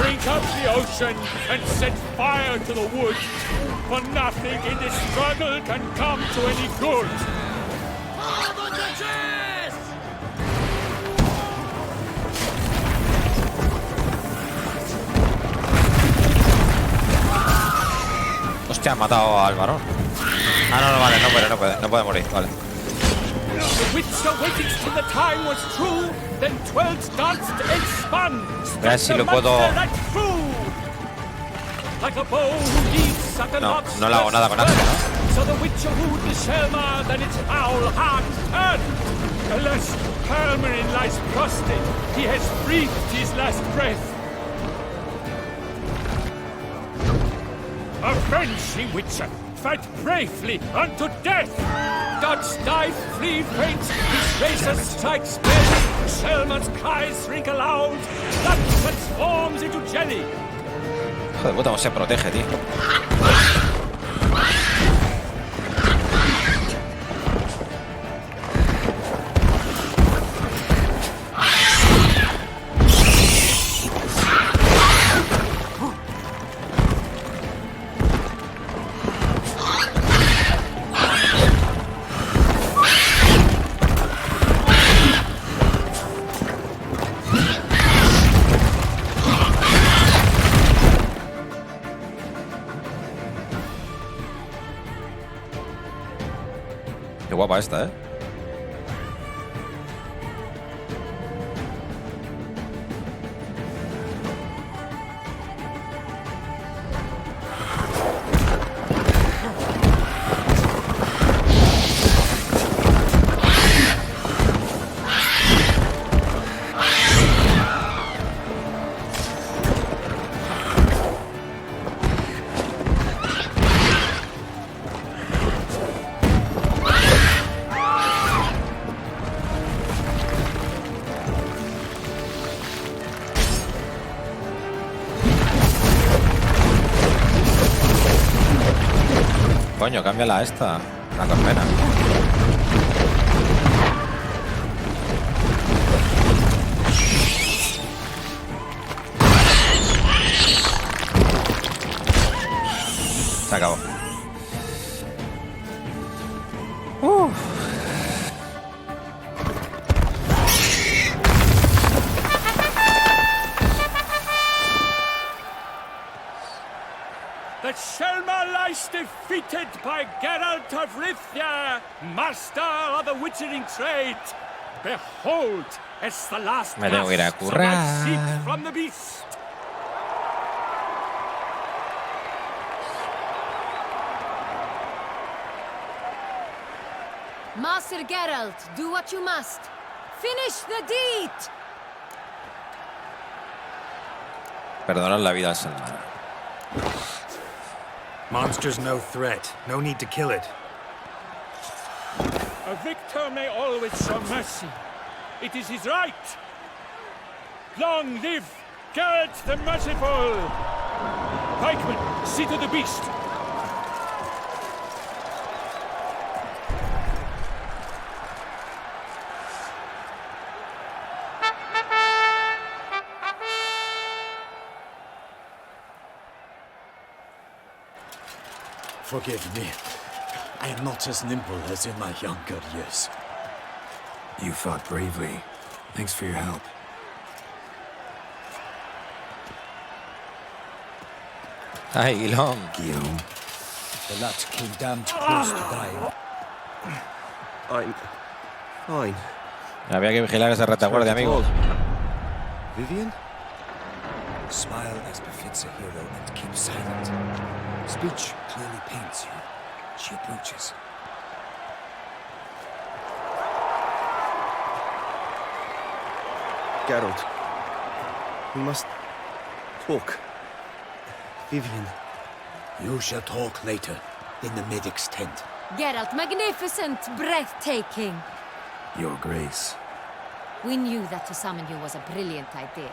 Drink up the ocean and set fire to the wood, for nothing in this struggle can come to any good.
Hostia, ha matado al varón. Ah, no, no, vale, no puede morir, vale.
The witcher waited till the time was true, then twirled, danced, and spun.
A ver si lo puedo...
Like a bow who leads at the
No, no le hago nada con Axel, ¿no?
So the witcher wooed the Selma, then its foul heart turned. Alas, Hermarin lies prostrate, he has breathed his last breath. Avenging witcher, fight bravely unto death. Dodge, dive, flee, faint, his razor strikes dead. Selma's cries ring aloud, blood transforms into jelly.
Joder, puta, cómo se protege, tío. Qué guapa esta, ¿eh? Coño, cámbiala esta, la colmena. Se acabó.
That Selma lies defeated by Geralt of Rivia, master of the witchering trade. Behold, it's the last
Me tengo que ir a
gasps of my
currar.
seek from the beast.
Master Geralt, do what you must. Finish the deed!
Perdonar la vida al ser humano.
Monster's no threat. No need to kill it.
A victor may always show mercy. It is his right. Long live Geralt the Merciful! Pikeman, see to the beast.
Forgive me. I am not as nimble as in my younger years.
You fought bravely. Thanks for your help.
Ay, Guillaume.
Guillaume.
The lad came damned close to dying.
I'm fine.
Había que vigilar esa retaguardia, amigo.
Vivian?
Smile as befits a hero and keep silent. Speech clearly paints you. She approaches.
Geralt. We must talk. Vivian.
You shall talk later, in the medic's tent.
Geralt, magnificent, breathtaking.
Your Grace.
We knew that to summon you was a brilliant idea.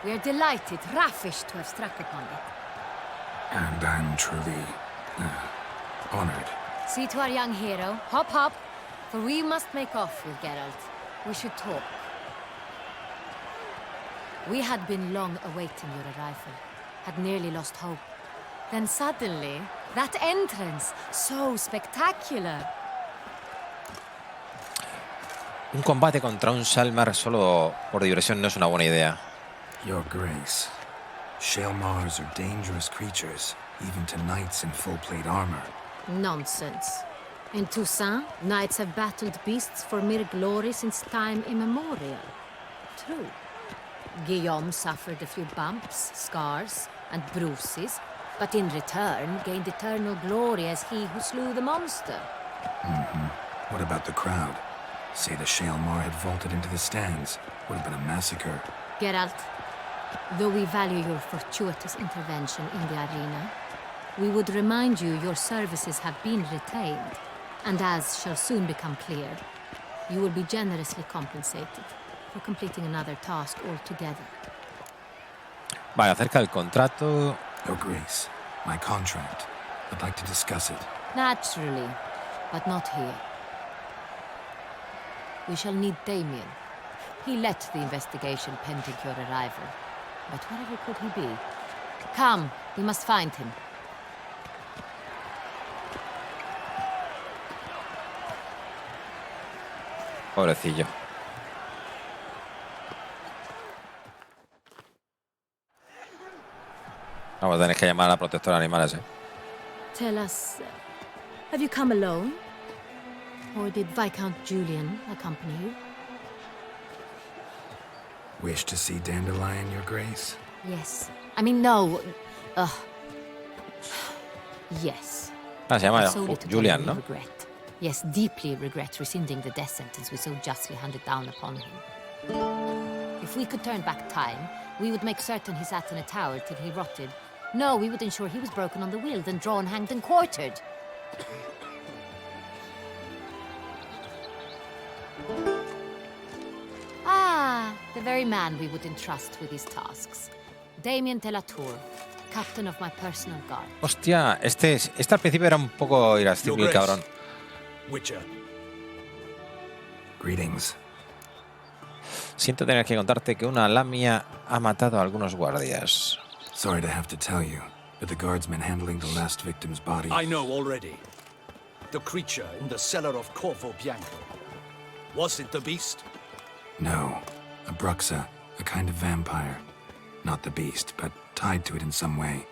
We are delighted, ravished to have struck upon it.
And I'm truly honored.
See to our young hero. Hop, hop. For we must make off with Geralt. We should talk. We had been long awaiting your arrival. Had nearly lost hope. Then suddenly, that entrance, so spectacular.
Un combate contra un Salmar solo por diversión no es una buena idea.
Your Grace. Shaelmars are dangerous creatures, even to knights in full-plate armor.
Nonsense. In Toussaint, knights have battled beasts for mere glory since time immemorial. True. Guillaume suffered a few bumps, scars, and bruises, but in return gained eternal glory as he who slew the monster.
What about the crowd? Say the Shaelmar had vaulted into the stands. Would have been a massacre.
Geralt, though we value your fortuitous intervention in the arena, we would remind you your services have been retained, and as shall soon become clear, you will be generously compensated for completing another task altogether.
Vale, acerca del contrato.
Your Grace, my contract. I'd like to discuss it.
Naturally, but not here. We shall need Damien. He led the investigation pending your arrival. But whatever could he be? Come, we must find him.
Pobrecillo. Vamos a tener que llamar a la protectora de animales,
Tell us, have you come alone? Or did Viscount Julian accompany you?
Wish to see Dandelion, Your Grace?
Yes. I mean, no. Yes.
Ah, se llama
Solely to
Julian,
tell
¿no?
me regret. Yes, deeply regret rescinding the death sentence we so justly handed down upon him. If we could turn back time, we would make certain he sat in a tower till he rotted. No, we would ensure he was broken on the wheel, then drawn, hanged, and quartered. Ah, the very man we would entrust with these tasks. Damien de la Tour, captain of my personal guard.
Hostia, este al principio era un poco irascible, el cabrón.
Witcher.
Greetings.
Siento tener que contarte que una lamia ha matado a algunos guardias.
Sorry to have to tell you, but the guardsman handling the last victim's body...
I know already. The creature in the cellar of Corvo Bianco. Was it the beast?
No. A Bruxa, a kind of vampire. Not the beast, but tied to it in some way.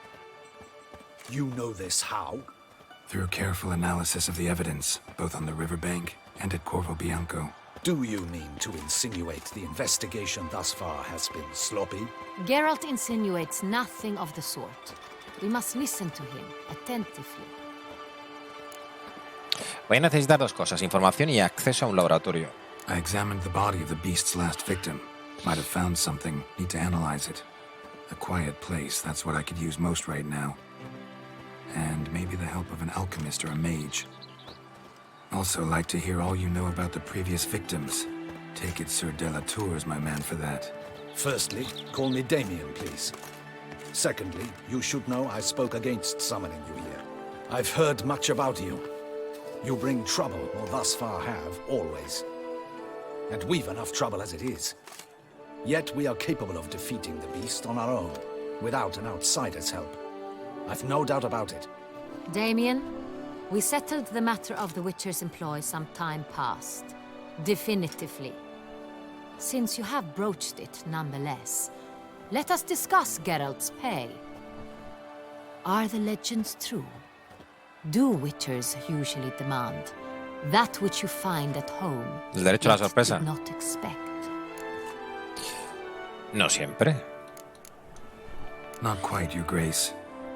You know this how?
Through careful analysis of the evidence, both on the riverbank and at Corvo Bianco.
Do you mean to insinuate the investigation thus far has been sloppy?
Geralt insinuates nothing of the sort. We must listen to him attentively.
Voy a necesitar dos cosas, información y acceso a un laboratorio.
I examined the body of the beast's last victim. Might have found something. Need to analyze it. A quiet place, that's what I could use most right now. And maybe the help of an alchemist or a mage. Also like to hear all you know about the previous victims. Take it Sir Delatour is my man for that.
Firstly, call me Damien, please. Secondly, you should know I spoke against summoning you here. I've heard much about you. You bring trouble, or thus far have, always. And we've enough trouble as it is. Yet we are capable of defeating the beast on our own, without an outsider's help. I've no doubt about it.
Damien, we settled the matter of the Witcher's employ some time past. Definitively. Since you have broached it nonetheless, let us discuss Geralt's pay. Are the legends true? Do Witchers usually demand that which you find at home,
El derecho a la sorpresa.
did not expect?
No siempre.
Not quite, Your Grace.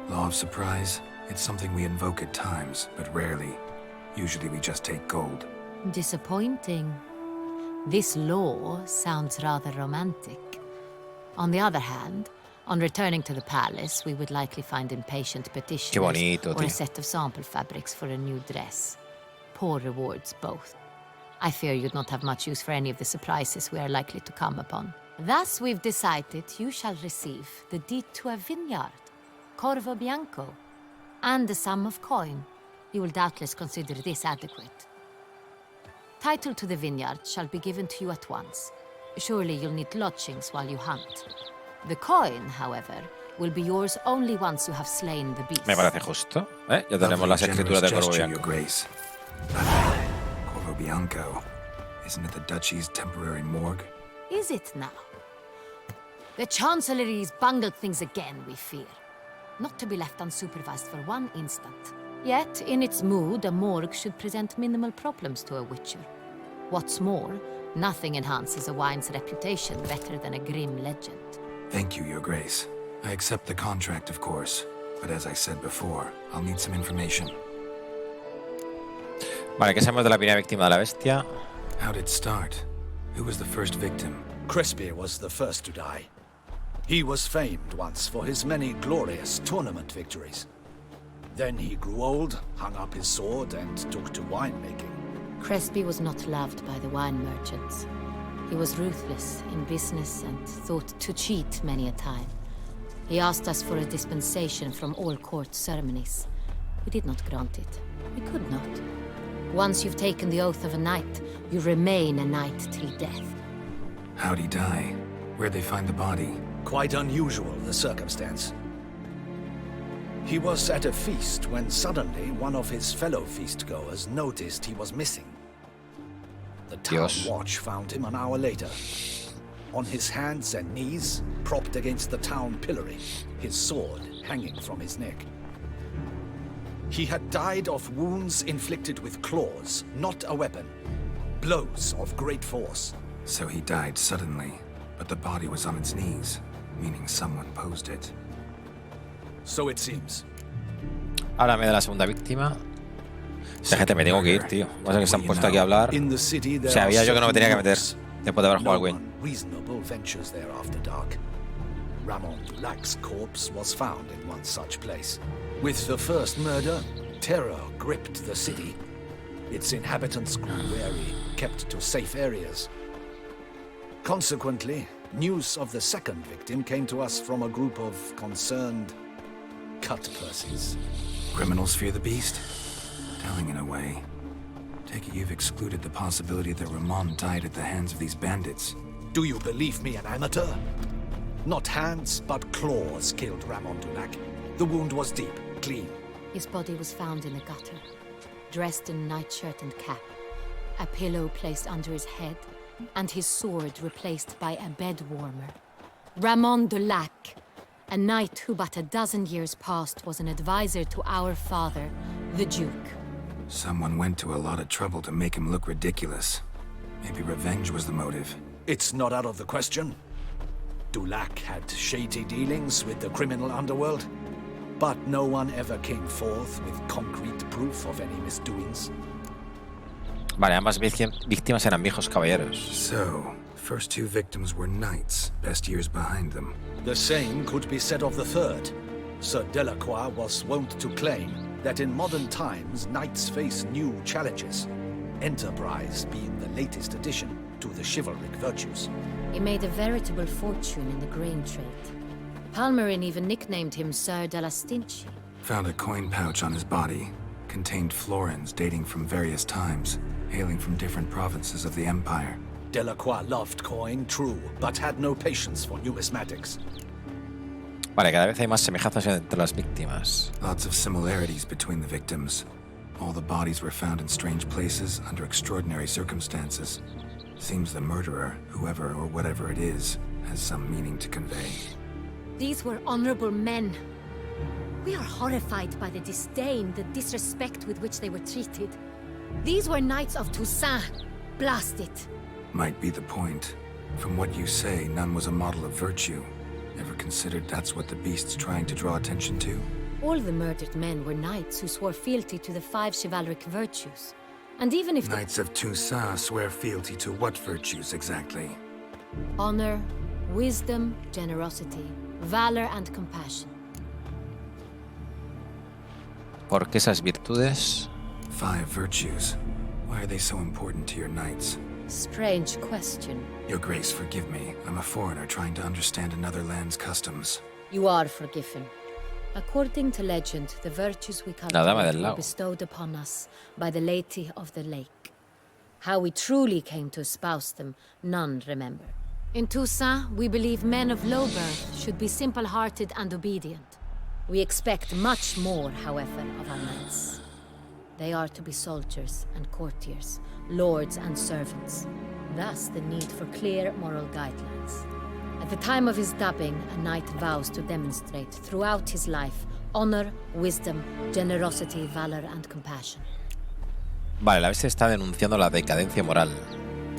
Law of surprise, it's something we invoke at times, but rarely. Usually we just take gold.
Disappointing. This law sounds rather romantic. On the other hand, on returning to the palace, we would likely find impatient petitioners
bonito,
or
tío.
a set of sample fabrics for a new dress. Poor rewards both. I fear you'd not have much use for any of the surprises we are likely to come upon. Thus, we've decided you shall receive the deed to a vineyard, Corvo Bianco, and a sum of coin. You will doubtless consider this adequate. Title to the vineyard shall be given to you at once. Surely you'll need lodgings while you hunt. The coin, however, will be yours only once you have slain the beast.
Me parece justo. Ya tenemos las escrituras de Corvo Bianco.
Grace. Corvo Bianco. Isn't it the Duchy's temporary morgue?
Is it now? The Chancellery's bungled things again, we fear. Not to be left unsupervised for one instant. Yet, in its mood, a morgue should present minimal problems to a Witcher. What's more, nothing enhances a wine's reputation better than a grim legend.
Thank you, Your Grace. I accept the contract, of course. But as I said before, I'll need some information.
Vale, ¿qué sabemos de la primera víctima de la bestia?
How did it start? Who was the first victim?
Crespi was the first to die. He was famed once for his many glorious tournament victories. Then he grew old, hung up his sword, and took to winemaking.
Crespi was not loved by the wine merchants. He was ruthless in business and thought to cheat many a time. He asked us for a dispensation from all court ceremonies. We did not grant it. We could not. Once you've taken the oath of a knight, you remain a knight till death.
How'd he die? Where'd they find the body?
Quite unusual, the circumstance. He was at a feast when suddenly one of his fellow feastgoers noticed he was missing. The town watch found him an hour later. On his hands and knees, propped against the town pillory, his sword hanging from his neck. He had died of wounds inflicted with claws, not a weapon. Blows of great force.
So he died suddenly, but the body was on its knees, meaning someone posed it.
So it seems.
Háblame de la segunda víctima. Gente, me tengo que ir, tío. Pasa que se han puesto aquí a hablar. Sabía yo que no me tenía que meter después de haber jugado al Win.
Reasonable ventures there after dark. Ramon Dulac's corpse was found in one such place. With the first murder, terror gripped the city. Its inhabitants grew wary, kept to safe areas. Consequently, news of the second victim came to us from a group of concerned cut-purses.
Criminals fear the beast? Telling in a way. Take it you've excluded the possibility that Ramon died at the hands of these bandits.
Do you believe me an amateur? Not hands, but claws killed Ramon Dulac. The wound was deep, clean.
His body was found in a gutter, dressed in nightshirt and cap, a pillow placed under his head, and his sword replaced by a bed warmer. Ramon Dulac, a knight who but a dozen years past was an advisor to our father, The Duke.
Someone went to a lot of trouble to make him look ridiculous. Maybe revenge was the motive.
It's not out of the question. Dulac had shady dealings with the criminal underworld, but no one ever came forth with concrete proof of any misdoings.
Vale, ambas víctimas eran viejos caballeros.
So, first two victims were knights, best years behind them.
The same could be said of the third. Sir Delacroix was wont to claim that in modern times knights face new challenges, enterprise being the latest addition to the chivalric virtues.
He made a veritable fortune in the grain trade. Palmerin even nicknamed him Sir de la Stinchi.
Found a coin pouch on his body. Contained florins dating from various times, hailing from different provinces of the Empire.
Delacroix loved coin, true, but had no patience for numismatics.
Vale, cada vez hay más semejanzas entre las víctimas.
Lots of similarities between the victims. All the bodies were found in strange places under extraordinary circumstances. Seems the murderer, whoever or whatever it is, has some meaning to convey.
These were honorable men. We are horrified by the disdain, the disrespect with which they were treated. These were knights of Toussaint. Blast it.
Might be the point. From what you say, none was a model of virtue. Ever considered that's what the beast's trying to draw attention to?
All the murdered men were knights who swore fealty to the 5 chivalric virtues. And even if
Knights of Toussaint swear fealty to what virtues exactly?
honor, wisdom, generosity, valor and compassion.
¿Por qué esas virtudes?
5 virtues. Why are they so important to your knights?
Strange question.
Your Grace, forgive me. I'm a foreigner trying to understand another land's customs.
You are forgiven. According to legend, the virtues we
La dama del
cultivate were
lago.
bestowed upon us by the Lady of the Lake. How we truly came to espouse them, none remember. In Toussaint, we believe men of low birth should be simple-hearted and obedient. We expect much more, however, of our knights. They are to be soldiers and courtiers, lords and servants. Thus, the need for clear moral guidelines. At the time of his dubbing, a knight vows to demonstrate throughout his life honor, wisdom, generosity, valor, and compassion.
Vale, la bestia está denunciando la decadencia moral.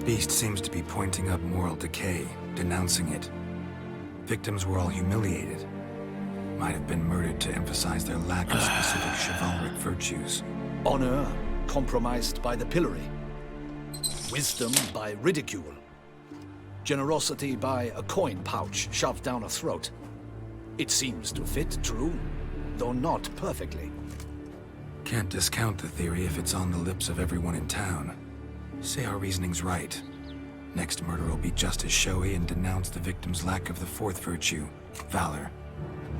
Beast seems to be pointing up moral decay, denouncing it. Victims were all humiliated. Might have been murdered to emphasize their lack of specific chivalric virtues.
Honor compromised by the pillory. Wisdom by ridicule. Generosity by a coin pouch shoved down a throat. It seems to fit, true, though not perfectly.
Can't discount the theory if it's on the lips of everyone in town. Say our reasoning's right. Next murder will be just as showy and denounce the victim's lack of the 4th virtue, valor.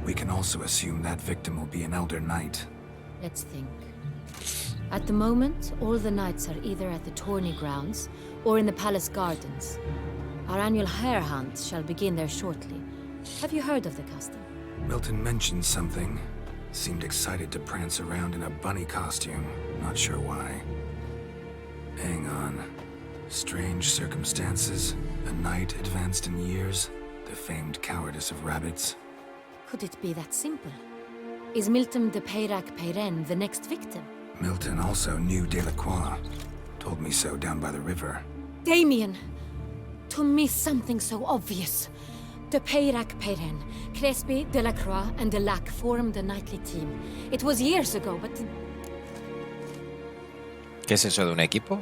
We can also assume that victim will be an elder knight.
Let's think. At the moment, all the knights are either at the tourney grounds or in the palace gardens. Our annual hare hunt shall begin there shortly. Have you heard of the custom?
Milton mentioned something. Seemed excited to prance around in a bunny costume. Not sure why. Hang on. Strange circumstances. A knight advanced in years. The famed cowardice of rabbits.
Could it be that simple? Is Milton de Peyrac-Peyren the next victim?
Milton also knew Delacroix. Told me so down by the river.
Damien! To me, something so obvious. De Peyrac-Peyren, Crespi, Delacroix, and Delac formed a knightly team. It was years ago, but...
¿Qué es eso de un equipo?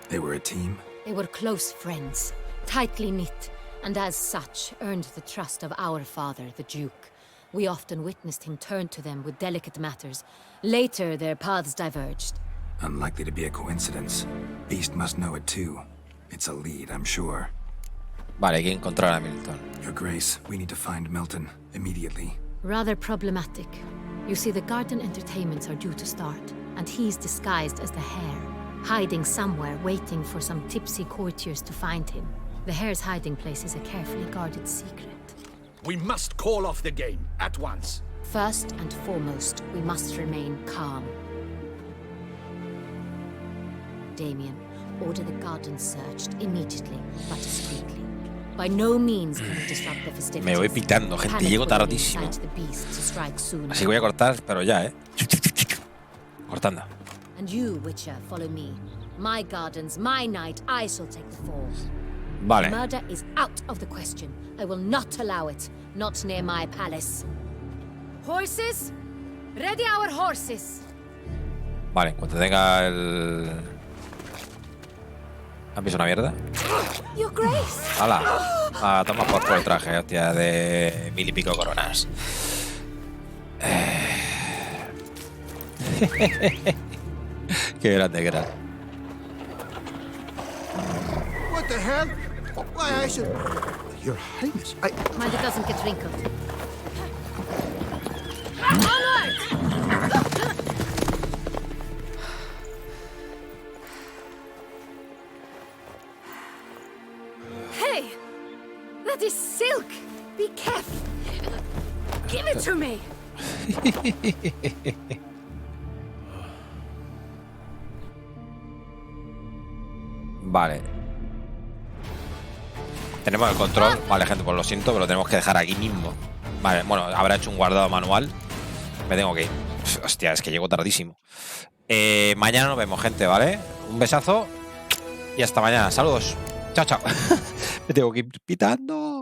They were a team?
They were close friends, tightly knit, and as such earned the trust of our father, the Duke. We often witnessed him turn to them with delicate matters. Later, their paths diverged.
Unlikely to be a coincidence. Beast must know it too. It's a lead, I'm sure.
Vale, hay que encontrar a Milton.
Your Grace, we need to find Milton, immediately.
Rather problematic. You see, the garden entertainments are due to start, and he's disguised as the hare, hiding somewhere, waiting for some tipsy courtiers to find him. The hare's hiding place is a carefully guarded secret.
We must call off the game, at once.
First and foremost, we must remain calm. Damien, order the garden searched immediately, but discreetly. By no means can we disrupt the festivities.
Me voy pitando, gente, llego tardísimo. Así que voy a cortar, pero ya, Cortando.
And you, Witcher, follow me. My gardens, my night, I shall take the fall.
Vale.
Murder is out of the question. I will not allow it. Not near my palace. Horses? Ready our horses.
Vale, en cuanto tenga el... ¿Han visto una mierda?
Your Grace.
¡Hala! Ah, toma por culo el traje, hostia, de 1000 y pico coronas. Qué grande, Geralt.
What the hell? Why, I should... Your Highness, I...
Mind it doesn't get wrinkled. Onward! Hey! That is silk! Be careful! Give it to me!
Vale. Tenemos el control. Vale, gente, pues lo siento, pero lo tenemos que dejar aquí mismo. Vale, bueno, habrá hecho un guardado manual. Me tengo que ir. Hostia, es que llego tardísimo. Mañana nos vemos, gente, ¿vale? Un besazo y hasta mañana. Saludos. Chao, chao. Me tengo que ir pitando.